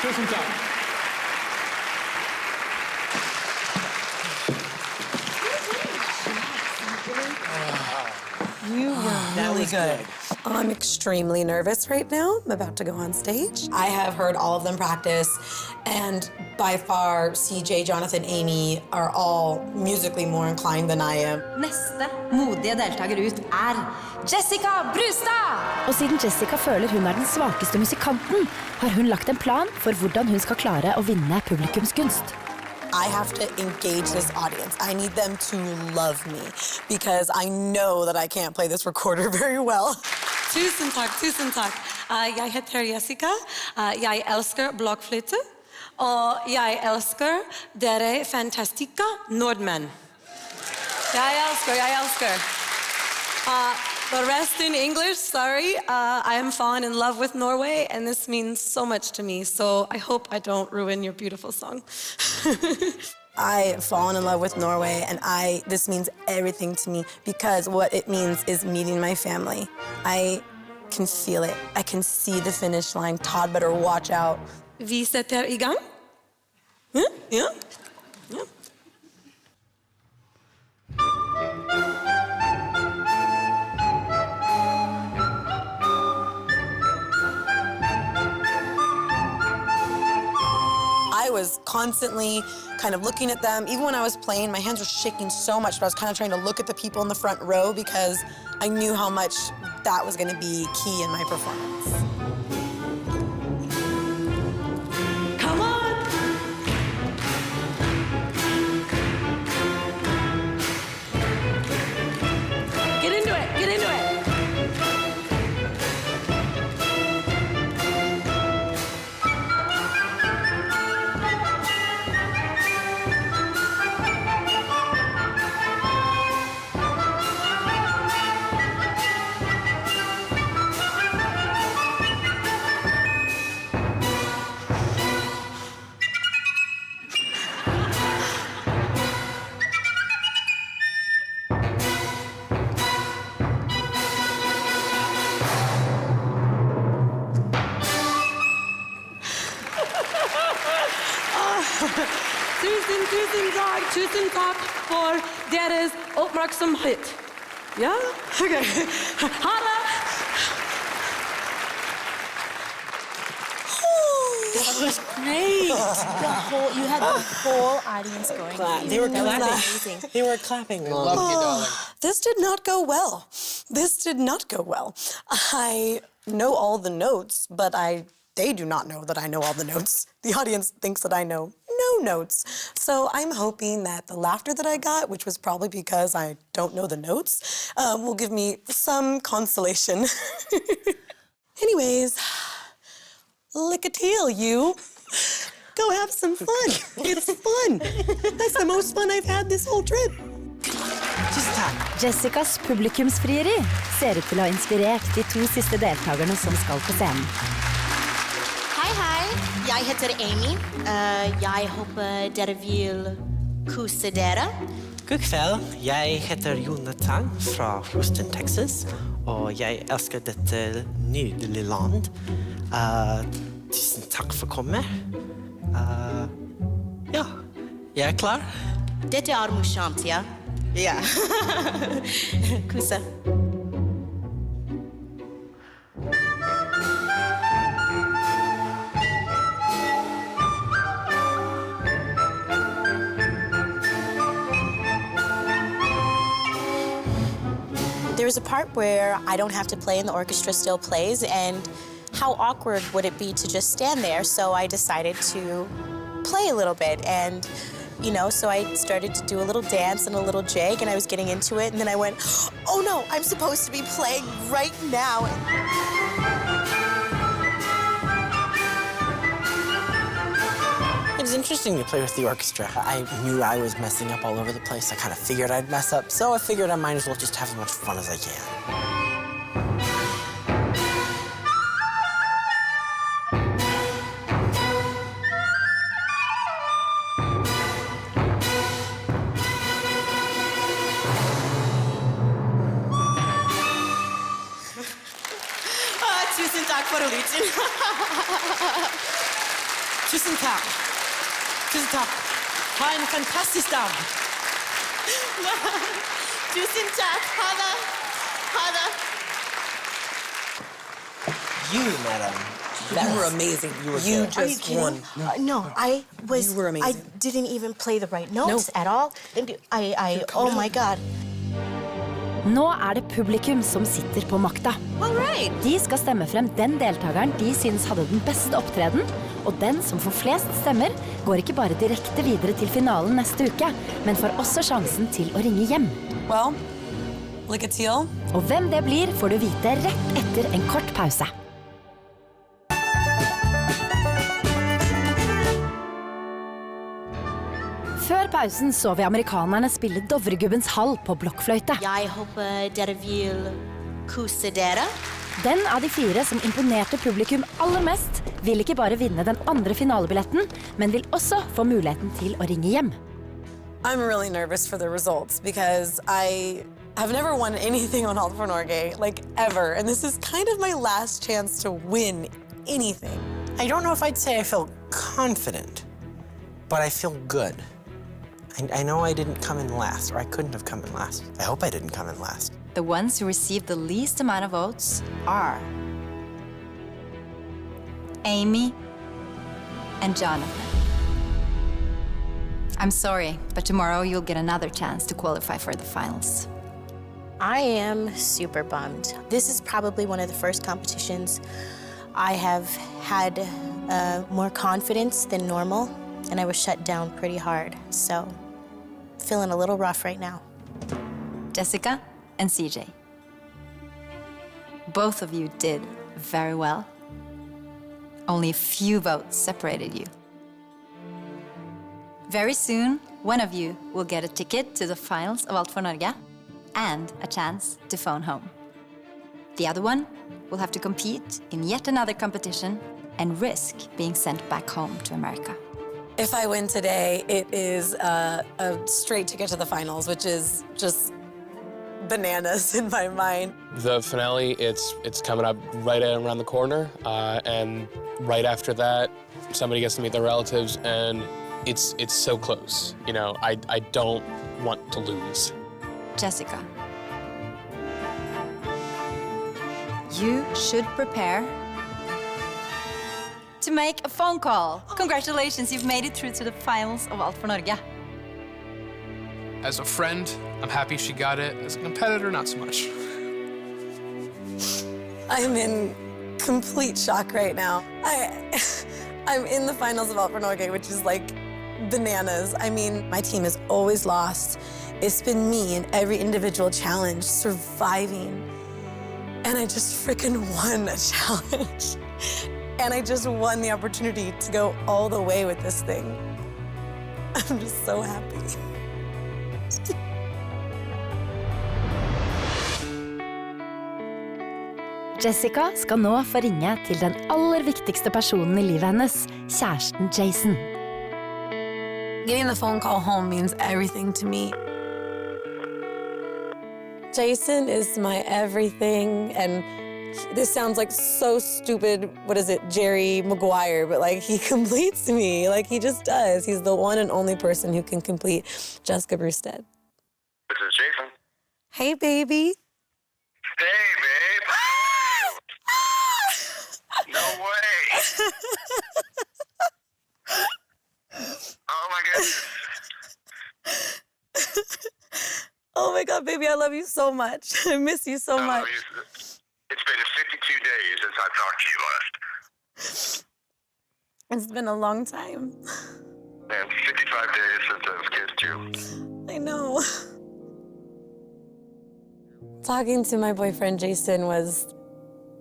Speaker 13: Tusen takk.
Speaker 8: You were really good. I'm extremely nervous right now. I'm about to go on stage. I have heard all of them practice, and by far, CJ, Jonathan, Amy are all musically more inclined than I am.
Speaker 9: Neste modige deltaker ut er Jessica Brustad!
Speaker 1: Og siden Jessica føler hun er den svakeste musikanten, har hun lagt en plan for hvordan hun skal klare å vinne publikums gunst.
Speaker 8: I have to engage this audience. I need them to love me because I know that I can't play this recorder very well. Tusen takk, tusen takk. Jeg heter Jessica. Jeg elsker blokkfløyte. Og jeg elsker dere fantastiske nordmenn. Jeg elsker. The rest in English, sorry. I am falling in love with Norway, and this means so much to me, so I hope I don't ruin your beautiful song. I've fallen in love with Norway, and this means everything to me because what it means is meeting my family. I can feel it. I can see the finish line. Todd better watch out. Vi setter I gang? Ja? I was constantly kind of looking at them. Even when I was playing, my hands were shaking so much, but I was kind of trying to look at the people in the front row because I knew how much that was going to be key in my performance. Come on! Get into it, get into it!
Speaker 16: Tusen takk for deres oppmerksomhet. Ja? Ok. Ha det!
Speaker 3: That was great. You had the whole audience going.
Speaker 7: They were
Speaker 3: That was
Speaker 7: clapping.
Speaker 3: amazing.
Speaker 7: They were clapping.
Speaker 5: Love you, darling.
Speaker 8: This did not go well. This did not go well. I know all the notes, but they do not know that I know all the notes. The audience thinks that I know no notes. So I'm hoping that the laughter that I got, which was probably because I don't know the notes, will give me some consolation. Anyways, lick a tail, you. Go have some fun. It's fun. That's the most fun I've had this whole trip.
Speaker 1: Jessicas publikumsfrieri ser ut til å ha inspirert de 2 siste deltakerne som skal på scenen.
Speaker 3: Hei. Jeg heter Amy. Jeg håper dere vil kose dere.
Speaker 7: God kveld. Jeg heter Jonathan fra Houston, Texas. Og jeg elsker dette nydelige land. Tusen takk for å komme. Ja, jeg er klar.
Speaker 3: Dette er morsomt, ja? Ja. Kose. There's a part where I don't have to play and the orchestra still plays, and how awkward would it be to just stand there? So I decided to play a little bit, and so I started to do a little dance and a little jig, and I was getting into it, and then I went, oh no, I'm supposed to be playing right now.
Speaker 7: It was interesting to play with the orchestra. I knew I was messing up all over the place. I kind of figured I'd mess up, so I figured I might as well just have as much fun as I can.
Speaker 3: Tusen takk for lyden.
Speaker 16: Tusen takk. Tusen takk. Ha en fantastisk dag.
Speaker 3: Tusen takk. Ha det. Ha det.
Speaker 7: You, madam.
Speaker 8: You were amazing.
Speaker 7: You were
Speaker 8: You
Speaker 7: good.
Speaker 8: just won.
Speaker 3: No, I was.
Speaker 8: You were amazing.
Speaker 3: I didn't even play the right notes at all. Oh my God.
Speaker 1: Nå er det publikum som sitter på makta. De skal stemme frem den deltakeren de synes hadde den beste opptreden, og den som får flest stemmer går ikke bare direkte videre til finalen neste uke, men får også sjansen til å ringe hjem.
Speaker 8: Well, lykke til.
Speaker 1: Og hvem det blir får du vite rett etter en kort pause. Før pausen så vi amerikanerne spille Dovregubbens hall på blokkfløyte.
Speaker 3: Jeg håper dere vil kose dere.
Speaker 1: Den av de 4 som imponerte publikum aller mest, vil ikke bare vinne den andre finalebilletten, men vil også få muligheten til å ringe hjem.
Speaker 8: I'm really nervous for the results because I have never won anything on Alt for Norge, like ever. And this is kind of my last chance to win anything.
Speaker 7: I don't know if I'd say I feel confident, but I feel good. I know I didn't come in last, or I couldn't have come in last. I hope I didn't come in last.
Speaker 9: The ones who received the least amount of votes are Amy and Jonathan. I'm sorry, but tomorrow you'll get another chance to qualify for the finals.
Speaker 3: I am super bummed. This is probably one of the first competitions I have had more confidence than normal, and I was shut down pretty hard, so feeling a little rough right now.
Speaker 9: Jessica and CJ. Both of you did very well. Only a few votes separated you. Very soon, one of you will get a ticket to the finals of Alt for Norge and a chance to phone home. The other one will have to compete in yet another competition and risk being sent back home to America.
Speaker 8: If I win today, it is a straight ticket to the finals, which is just bananas in my mind.
Speaker 5: The finale, it's coming up right around the corner, and right after that, somebody gets to meet their relatives, and it's so close. You know, I don't want to lose.
Speaker 9: Jessica, you should prepare to make a phone call. Congratulations, you've made it through to the finals of Alt for Norge.
Speaker 5: As a friend, I'm happy she got it. As a competitor, not so much.
Speaker 8: I'm in complete shock right now. I'm in the finals of Alt for Norge, which is like bananas. I mean, my team has always lost. It's been me in every individual challenge, surviving. And I just freaking won a challenge. And I just won the opportunity to go all the way with this thing. I'm just so happy.
Speaker 1: Jessica skal nå få ringe til den aller viktigste personen i livet hennes, kjæresten Jason.
Speaker 8: Getting the phone call home means everything to me. Jason is my everything, and this sounds like so stupid, what is it, Jerry Maguire, but like he completes me, like he just does. He's the one and only person who can complete Jessica Brewstead.
Speaker 15: This is Jason.
Speaker 8: Hey, baby.
Speaker 15: Hey, babe. No way. Oh my goodness.
Speaker 8: Oh my God, baby, I love you so much. I miss you so much.
Speaker 15: It's been 52 days since I talked to you last.
Speaker 8: It's been a long time.
Speaker 15: And 55 days since I was kids too.
Speaker 8: I know. Talking to my boyfriend Jason was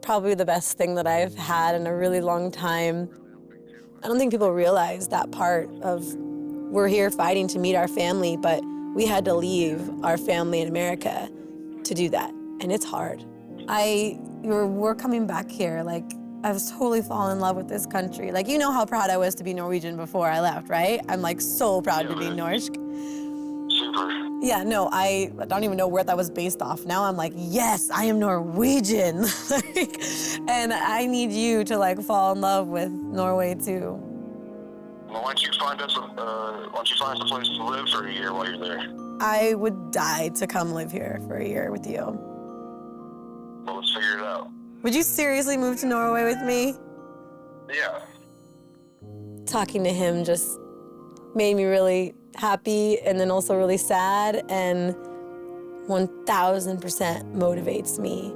Speaker 8: probably the best thing that I've had in a really long time. I don't think people realize that part of we're here fighting to meet our family, but we had to leave our family in America to do that, and it's hard. We're coming back here, like, I was totally falling in love with this country. Like, you know how proud I was to be Norwegian before I left, right? I'm like so proud to be Norge.
Speaker 15: Super.
Speaker 8: Yeah, no, I don't even know where that was based off. Now I'm like, yes, I am Norwegian. And I need you to like fall in love with Norway too.
Speaker 15: Well, why don't you find us a place to live for a year while you're there?
Speaker 8: I would die to come live here for a year with you.
Speaker 15: Well, let's figure it out.
Speaker 8: Would you seriously move to Norway with me?
Speaker 15: Yeah.
Speaker 8: Talking to him just made me really happy and then also really sad, and 1000% motivates me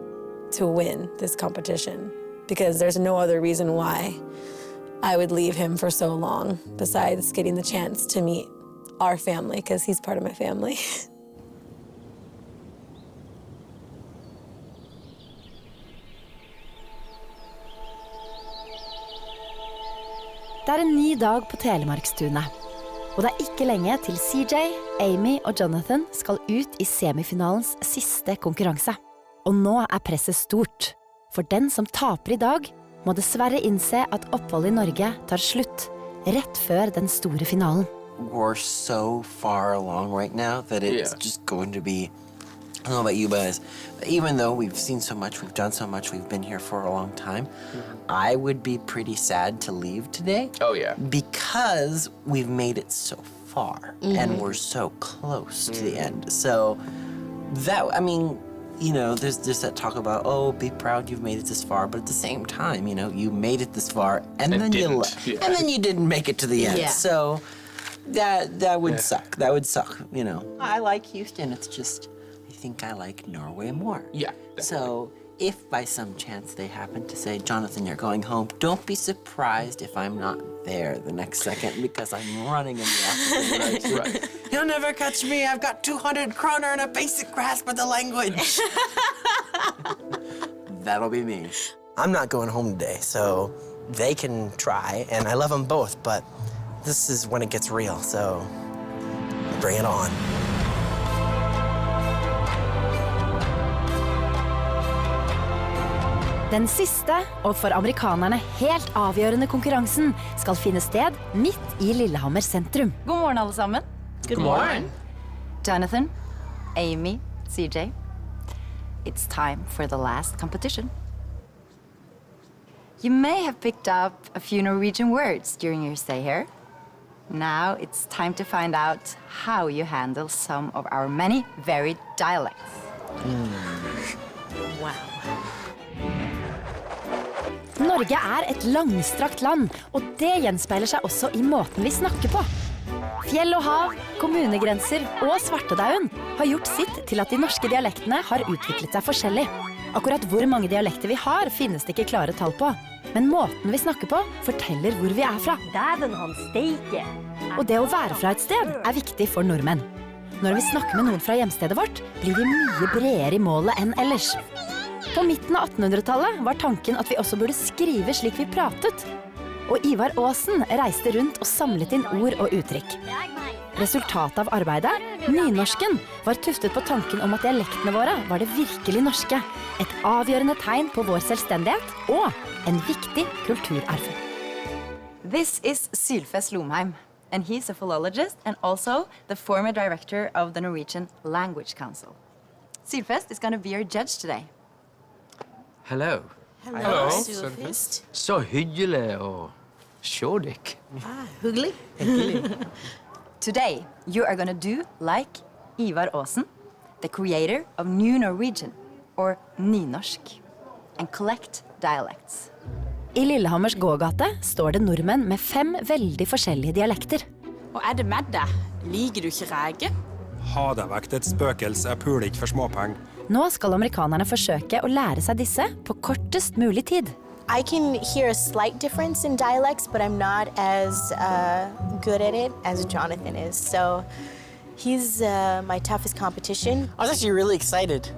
Speaker 8: to win this competition, because there's no other reason why I would leave him for so long besides getting the chance to meet our family, because he's part of my family.
Speaker 1: Det en ny dag på Telemarkstunet. Og det ikke lenge til CJ, Amy og Jonathan skal ut i semifinalens siste konkurranse. Og nå presset stort. For den som taper i dag, må dessverre innse at oppholdet i Norge tar slutt, rett før den store finalen.
Speaker 7: We're so far along right now that it's just going to be, I don't know about you guys, but even though we've seen so much, we've done so much, we've been here for a long time, I would be pretty sad to leave today.
Speaker 5: Oh, yeah.
Speaker 7: Because we've made it so far and we're so close to the end. So that, I mean, you know, there's that talk about, oh, be proud you've made it this far, but at the same time, you know, you made it this far and then you and then you didn't make it to the end.
Speaker 8: Yeah.
Speaker 7: So that would suck. That would suck, you know. I like Houston. It's just I think I like Norway more.
Speaker 5: Yeah.
Speaker 7: So if by some chance they happen to say, Jonathan, you're going home, don't be surprised if I'm not there the next second because I'm running in the opposite direction.
Speaker 5: Right.
Speaker 7: You'll never catch me. I've got 200 kroner and a basic grasp of the language. That'll be me.
Speaker 2: I'm not going home today, so they can try, and I love them both, but this is when it gets real, so bring it on.
Speaker 1: Den siste, og for amerikanerne helt avgjørende konkurransen, skal finne sted midt i Lillehammer sentrum.
Speaker 9: God morgen, alle sammen.
Speaker 5: Good morning.
Speaker 9: Jonathan, Amy, CJ. It's time for the last competition. You may have picked up a few Norwegian words during your stay here. Now it's time to find out how you handle some of our many varied dialects.
Speaker 8: Wow.
Speaker 1: Norge er et langstrakt land, og det gjenspeiler seg også i måten vi snakker på. Fjell og hav, kommunegrenser og svartedauden har gjort sitt til at de norske dialektene har utviklet seg forskjellig. Akkurat hvor mange dialekter vi har, finnes det ikke klare tall på. Men måten vi snakker på forteller hvor vi er fra.
Speaker 16: Dæven han steike.
Speaker 1: Og det å være fra et sted er viktig for nordmenn. Når vi snakker med noen fra hjemstedet vårt, blir vi mye bredere i målet enn ellers. På midten av 1800-tallet var tanken at vi også burde skrive slik vi pratet. Og Ivar Aasen reiste rundt og samlet inn ord og uttrykk. Resultatet av arbeidet, nynorsken, var tuftet på tanken om at dialektene våre var det virkelig norske, et avgjørende tegn på vår selvstendighet og en viktig kulturarv.
Speaker 9: This is Sylfest Lomheim, and he's a philologist and also the former director of the Norwegian Language Council. Sylfest is going to be your judge today.
Speaker 17: Hello.
Speaker 5: Hello.
Speaker 3: Sylfest.
Speaker 17: Så hyggelig å se deg.
Speaker 8: Hyggelig.
Speaker 9: Today, you are going to do like Ivar Aasen, the creator of New Norwegian, or nynorsk, and collect dialects.
Speaker 1: I Lillehammers gågate står det nordmenn med 5 veldig forskjellige dialekter.
Speaker 18: Og det med deg? Liker du ikke rege?
Speaker 19: Ha deg vekk, et spøkelse. Jeg puler ikke for småpeng.
Speaker 1: Nå skal amerikanerne forsøke å lære seg disse på kortest mulig tid.
Speaker 3: I can hear a slight difference in dialects, but I'm not as good at it as Jonathan is. So he's my toughest competition.
Speaker 2: I was actually really excited.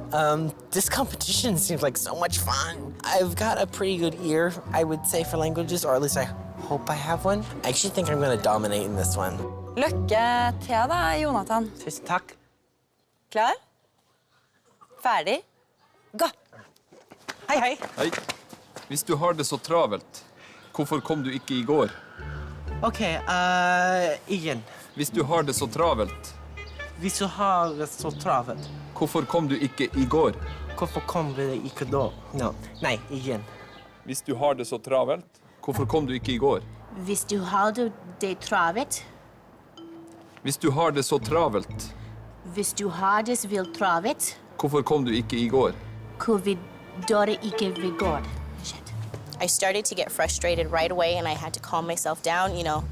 Speaker 2: This competition seems like so much fun. I've got a pretty good ear, I would say, for languages, or at least I hope I have one. I actually think I'm going to dominate in this one.
Speaker 9: Lykke til deg, Jonathan.
Speaker 2: Tusen takk.
Speaker 9: Klar? Ferdig? Gå!
Speaker 2: Hei, hei.
Speaker 20: Hei. Hvis du har det så travelt, hvorfor kom du ikke i går?
Speaker 2: Ok, igjen.
Speaker 20: Hvis du har det så travelt,
Speaker 2: Hvis du har det så travelt,
Speaker 20: hvorfor kom du ikke i går?
Speaker 2: hvorfor kom vi ikke da? No. Nei, igjen.
Speaker 20: Hvis du har det så travelt, hvorfor kom du ikke i går?
Speaker 3: Hvis du har det travelt,
Speaker 20: Hvis du har det så travelt,
Speaker 3: hvis du har det vil travelt,
Speaker 20: hvorfor kom du ikke i går?
Speaker 3: hvorfor ikke vi går. I started to get frustrated right away, and I had to calm myself down. You know,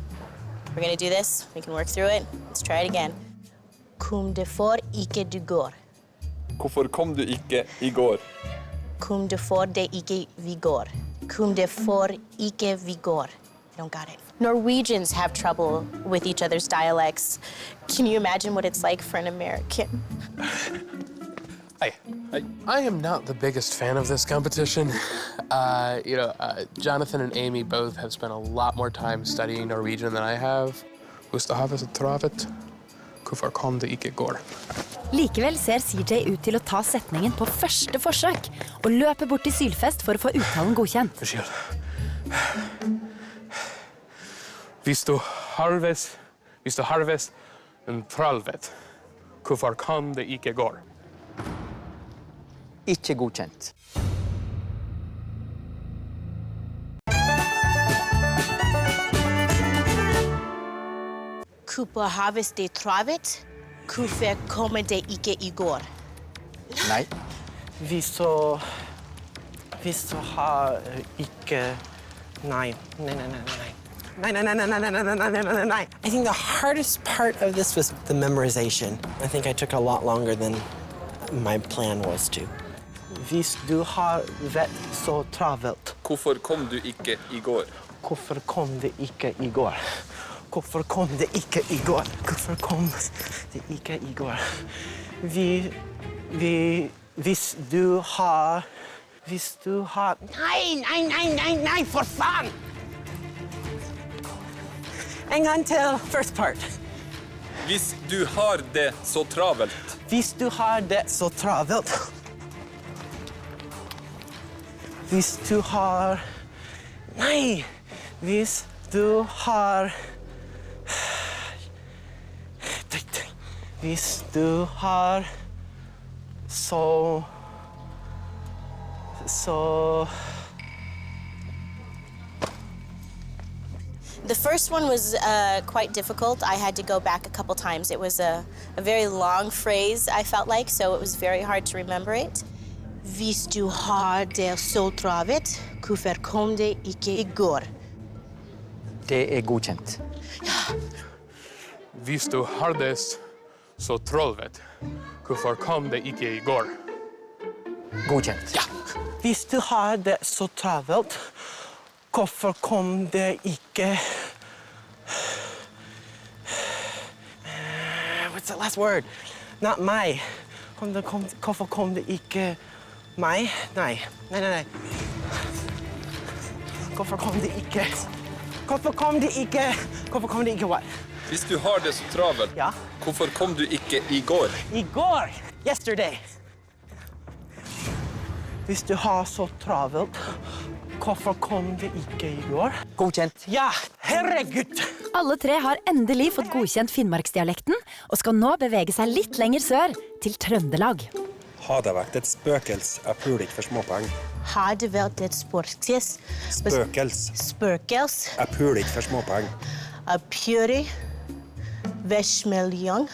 Speaker 3: we're gonna do this. We can work through it. Let's try it again. Hvorfor ikke du går?
Speaker 20: Hvorfor kom du ikke i går?
Speaker 3: Hvorfor ikke vi går? Hvorfor ikke vi går? I don't got it. Norwegians have trouble with each other's dialects. Can you imagine what it's like for an American?
Speaker 5: Hi. I am not the biggest fan of this competition. Jonathan and Amy both have spent a lot more time studying Norwegian than I have. Hvis det har vært travet, hvorfor kom det ikke går?
Speaker 1: Likevel ser CJ ut til å ta setningen på første forsøk og løper bort til Sylfest for å få uttalen godkjent.
Speaker 5: Hvis du harves en travet, hvorfor kom det ikke går?
Speaker 17: Ikke godkjent.
Speaker 3: på havestetravet. Hvorfor kommer det ikke I går?
Speaker 17: Nei.
Speaker 7: Vi så har ikke... Nei. I think the hardest part of this was the memorization. I think I took a lot longer than my plan was to. Hvis du har vært så travelt.
Speaker 20: Hvorfor kom du ikke I går?
Speaker 7: Hvorfor kom det ikke I går? Hvorfor kom det ikke I går? Hvorfor kom det ikke I går? Hvis du har... Nei, for faen! En gang til, first part.
Speaker 20: Hvis du har det så travelt.
Speaker 7: Hvis du har det så travelt. Hvis du har... Nei! Hvis du har... Hvis du har... Så...
Speaker 3: The first one was quite difficult. I had to go back a couple times. It was a very long phrase, I felt like, so it was very hard to remember it. Hvis du har det så travet, hvorfor kom det ikke I går?
Speaker 17: Det godkjent.
Speaker 5: Hvis du har det så travelt, hvorfor kom det ikke I går?
Speaker 17: Godkjent.
Speaker 7: Ja. Hvis du har det så travelt, hvorfor kom det ikke... What's the last word? Not my. Hvorfor kom det ikke... Meg? Nei. Hvorfor kom det ikke... Hvorfor kom det ikke what?
Speaker 20: Hvis du har det så travelt,
Speaker 7: ja?
Speaker 20: Hvorfor kom du ikke I går?
Speaker 7: I går! Yesterday! Hvis du har så travelt, hvorfor kom det ikke I går?
Speaker 17: Godkjent.
Speaker 7: Ja, herregud!
Speaker 1: Alle tre har endelig fått godkjent finnmarksdialekten, og skal nå bevege seg litt lenger sør, til Trøndelag.
Speaker 19: Har det vært et spøkels? Jeg puler ikke for småpenger.
Speaker 3: Har det vært et spøkels? Spøkels?
Speaker 19: Jeg puler ikke for småpenger.
Speaker 3: A puri, vesmeljong.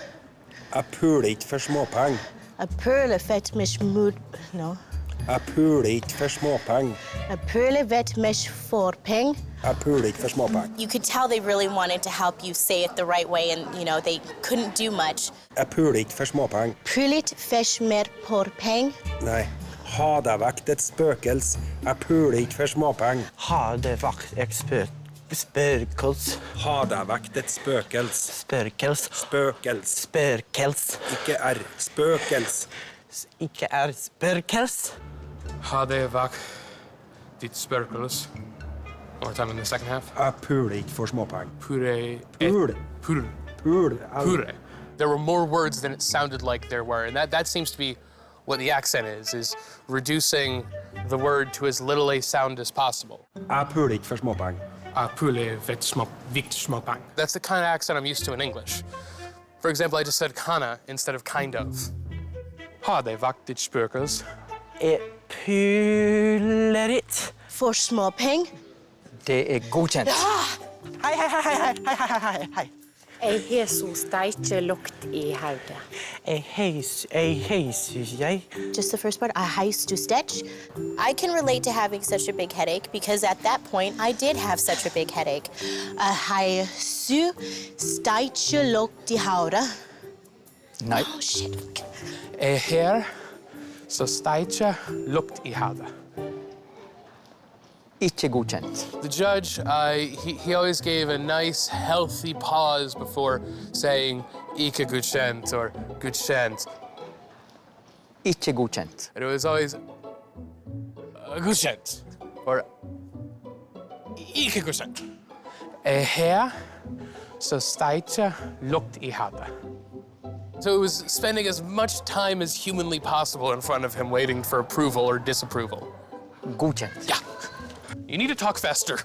Speaker 19: Jeg puler ikke for småpenger.
Speaker 3: A purle fett med smooth... No.
Speaker 19: Jeg puler ikke for småpenger.
Speaker 3: A purle vet med forpeng.
Speaker 19: Jeg puler ikke for småpenger.
Speaker 3: You could tell they really wanted to help you say it the right way, and you know they couldn't do much.
Speaker 19: Jeg puler ikke for småpenger.
Speaker 3: Pulit fesh mer porpeng.
Speaker 19: Nei. Har det vært et spøkels? Jeg puler ikke for småpenger.
Speaker 7: Har det vært et spøkels?
Speaker 19: Har det vært et spøkels?
Speaker 7: Spøkels.
Speaker 19: Spøkels.
Speaker 7: Spøkels.
Speaker 19: Ikke spøkels.
Speaker 7: Ikke spøkels.
Speaker 5: Har det vært ditt spøkels? One more time in the second half.
Speaker 19: Jeg puler ikke for småpenger.
Speaker 5: Pure. There were more words than it sounded like there were, and that seems to be what the accent is reducing the word to as little a sound as possible.
Speaker 19: Jeg puler ikke for småpenger.
Speaker 5: Jeg puler vikt småpenger. That's the kind of accent I'm used to in English. For example, I just said kana instead of kind of. Har det vært ditt spøkels?
Speaker 7: Jeg puler ikke.
Speaker 3: For småpeng?
Speaker 17: Det godkjent.
Speaker 7: Hei.
Speaker 21: Jeg har så steike lukt I hodet.
Speaker 7: Jeg synes jeg.
Speaker 3: Just the first part, I heist to stitch. I can relate to having such a big headache because at that point I did have such a big headache. I heisu steike lukt I hodet.
Speaker 17: Nei.
Speaker 3: Oh shit.
Speaker 5: Jeg har så steike lukt I hodet.
Speaker 17: Ikke godkjent.
Speaker 5: The judge, he always gave a nice, healthy pause before saying ikke godkjent or godkjent.
Speaker 17: Ikke godkjent.
Speaker 5: And it was always godkjent or ikke godkjent. Jeg har så steike lukt I hodet. So it was spending as much time as humanly possible in front of him waiting for approval or disapproval.
Speaker 17: Godkjent.
Speaker 5: Yeah. You need to talk faster.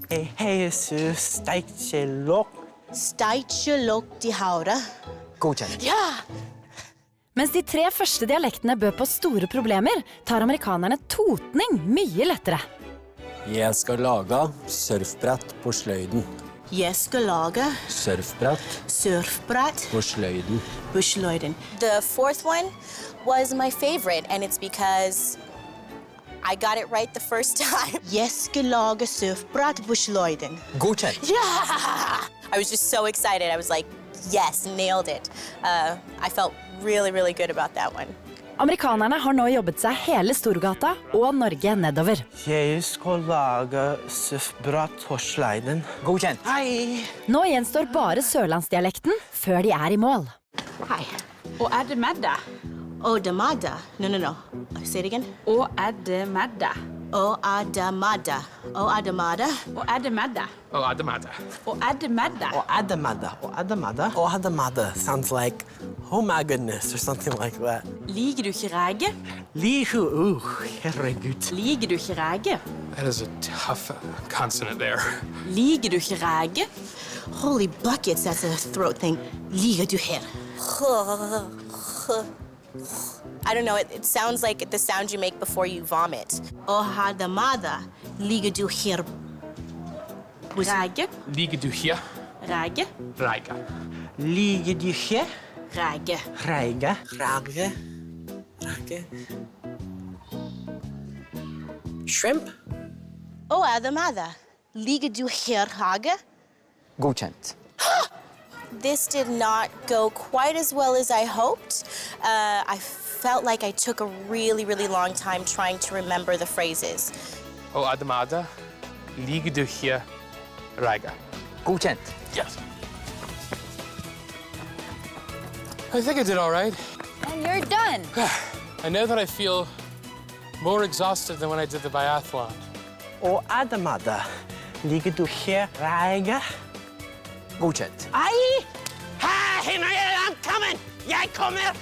Speaker 7: Jeg har så steike lukt.
Speaker 3: Steike lukt I hodet.
Speaker 17: Godkjent.
Speaker 3: Ja!
Speaker 1: Mens de tre første dialektene bød på store problemer, tar amerikanerne totning mye lettere.
Speaker 2: Jeg skal lage surfbrett på sløyden.
Speaker 3: Jeg skal lage
Speaker 17: Surfbrett
Speaker 3: surfbrett
Speaker 17: på sløyden.
Speaker 3: på sløyden. The fourth one was my favorite, and it's because I got it right the first time. Jeg skal lage surfbrett på sløyden.
Speaker 17: Godkjent.
Speaker 3: Yeah! I was just so excited. I was like, yes, nailed it. I felt really, really good about that one.
Speaker 1: Amerikanerne har nå jobbet seg hele Storgata og Norge nedover.
Speaker 7: Jeg skal lage surfbrett på sløyden.
Speaker 17: Godkjent.
Speaker 7: Hei!
Speaker 1: Nå gjenstår bare sørlandsdialekten før de er i mål.
Speaker 18: Hei. Og er det med deg?
Speaker 3: Oh, the mada. No. Say it again.
Speaker 18: Og er det med deg?
Speaker 3: Oh, adamada. Oh, adamada.
Speaker 18: Og er det med deg?
Speaker 5: Oh, Adamada.
Speaker 18: Og er det med deg?
Speaker 7: Oh, adamada. Oh, adamada. Oh, adamada sounds like, oh my goodness, or something like that.
Speaker 18: Liker du ikke rege?
Speaker 7: Herregud.
Speaker 18: Liker du ikke rege?
Speaker 5: That is a tough consonant there.
Speaker 18: Liker du ikke rege?
Speaker 3: Holy buckets, that's a throat thing. Liga du her. I don't know, it sounds like the sound you make before you vomit. Oh, hadamada. Liga du her.
Speaker 18: Rege?
Speaker 5: Liker du her?
Speaker 18: Rege?
Speaker 5: Reiga.
Speaker 7: Liker du her?
Speaker 18: Rege.
Speaker 7: Reiga. Rage. Rage. Shrimp?
Speaker 3: Oh, adamada. Liga du her, hage?
Speaker 17: Godkjent.
Speaker 3: This did not go quite as well as I hoped. I felt like I took a really, really long time trying to remember the phrases.
Speaker 5: Oh, Adamada. Liker du her? Reiga.
Speaker 17: Godkjent.
Speaker 5: Yes. I think I did all right.
Speaker 9: And you're done.
Speaker 5: I know that I feel more exhausted than when I did the biathlon.
Speaker 7: Oh, adamada. Liker du her? Reiga.
Speaker 17: Godkjent.
Speaker 7: Hei! Hei, I'm coming! Jeg kommer!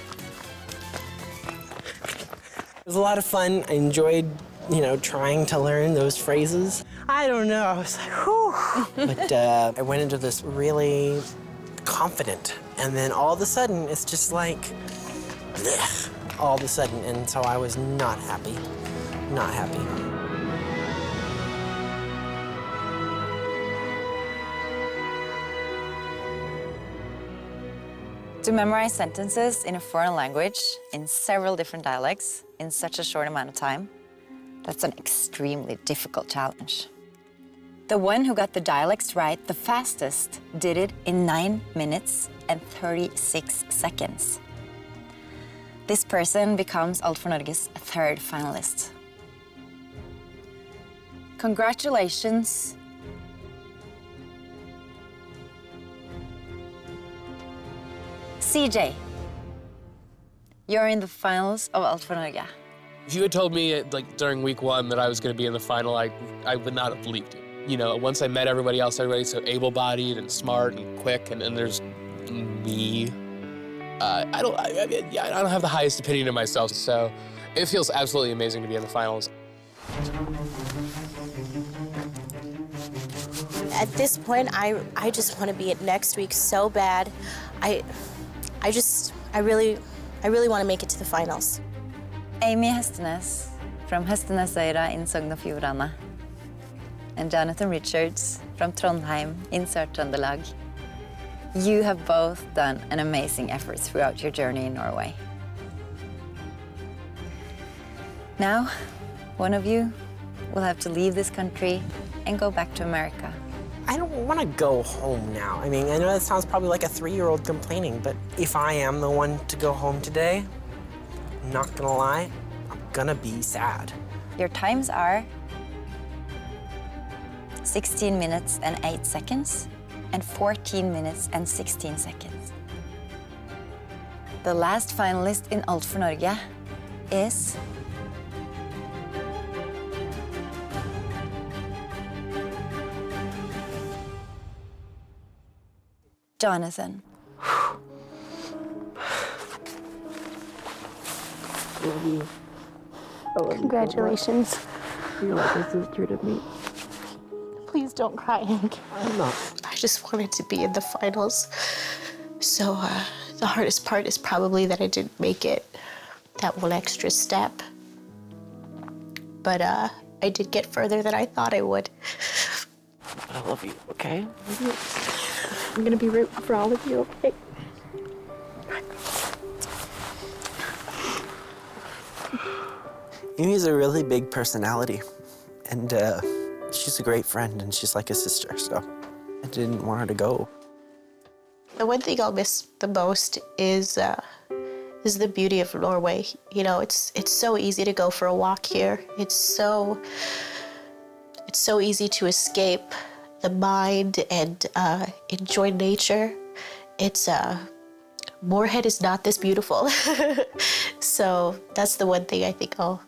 Speaker 7: It was a lot of fun. I enjoyed, trying to learn those phrases. I don't know, I was like, whew. But I went into this really confident, and then all of a sudden, it's just like, blech, all of a sudden, and so I was not happy. Not happy.
Speaker 9: To memorize sentences in a foreign language in several different dialects in such a short amount of time, that's an extremely difficult challenge. The one who got the dialects right the fastest did it in 9 minutes and 36 seconds. This person becomes Alt for Norge's third finalist. Congratulations. CJ, you're in the finals of Alt for Norge.
Speaker 5: If you had told me during week 1 that I was going to be in the final, I would not have believed it. Once I met everybody else, everybody's so able-bodied and smart and quick, and there's me. I don't have the highest opinion of myself, so it feels absolutely amazing to be in the finals.
Speaker 3: At this point, I just want to be at next week so bad. I really want to make it to the finals.
Speaker 9: Amy Hestenes from Hestenesøyra in Sogn og Fjordane. And Jonathan Richards from Trondheim in Sør-Trøndelag. You have both done an amazing effort throughout your journey in Norway. Now, one of you will have to leave this country and go back to America.
Speaker 7: I don't want to go home now. I mean, I know that sounds probably like a 3-year-old complaining, but if I am the one to go home today, I'm not gonna lie, I'm gonna be sad.
Speaker 9: Your times are 16 minutes and 8 seconds and 14 minutes and 16 seconds. The last finalist in Alt for Norge is Jonathan.
Speaker 3: Congratulations.
Speaker 4: You're like a sister to me.
Speaker 3: Please don't cry, Hank.
Speaker 7: I'm not.
Speaker 3: I just wanted to be in the finals. So the hardest part is probably that I didn't make it that one extra step. But I did get further than I thought I would.
Speaker 2: I love you, okay?
Speaker 4: I'm gonna be rooting for all of you, okay?
Speaker 2: Mimi's a really big personality, and she's a great friend, and she's like a sister, so I didn't want her to go.
Speaker 3: The one thing I'll miss the most is the beauty of Norway. You know, it's so easy to go for a walk here. It's so easy to escape the mind and enjoy nature. It's Moorhead is not this beautiful, so that's the one thing I think I'll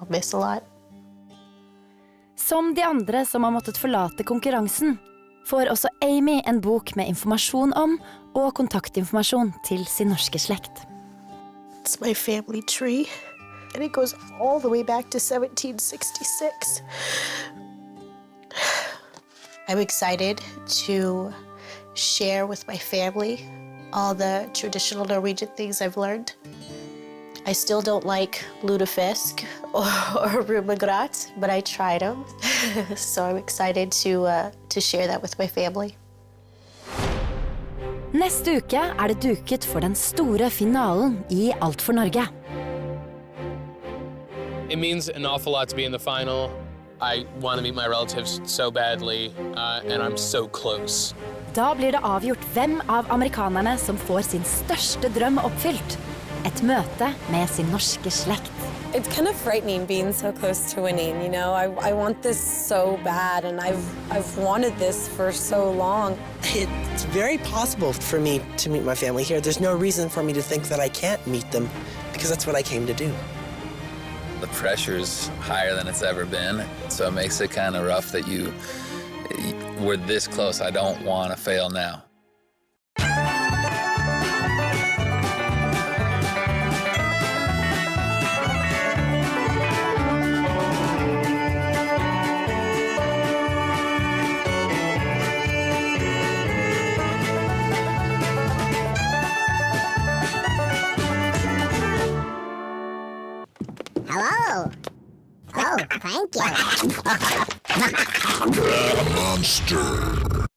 Speaker 3: miss a lot.
Speaker 1: Som de andre som har måttet forlate konkurransen, får også Amy en bok med informasjon om og kontaktinformasjon til sin norske slekt.
Speaker 3: It's my family tree, and it goes all the way back to 1766. I'm excited to share with my family all the traditional Norwegian things I've learned. I still don't like lutefisk or rumagrat, but I tried them. So I'm excited to share that with my family.
Speaker 1: Neste uke det duket for den store finalen I Alt for Norge.
Speaker 5: It means an awful lot to be in the final. I want to meet my relatives so badly, and I'm so close.
Speaker 1: Da blir det avgjort hvem av amerikanerne som får sin største drøm oppfylt. Et møte med sin norske slekt.
Speaker 8: It's kind of frightening being so close to winning, you know. I want this so bad, and I've wanted this for so long.
Speaker 2: It's very possible for me to meet my family here. There's no reason for me to think that I can't meet them, because that's what I came to do.
Speaker 6: The pressure's higher than it's ever been, so it makes it kind of rough that we're this close. I don't want to fail now.
Speaker 11: Hello. Oh, thank you.
Speaker 22: The monster.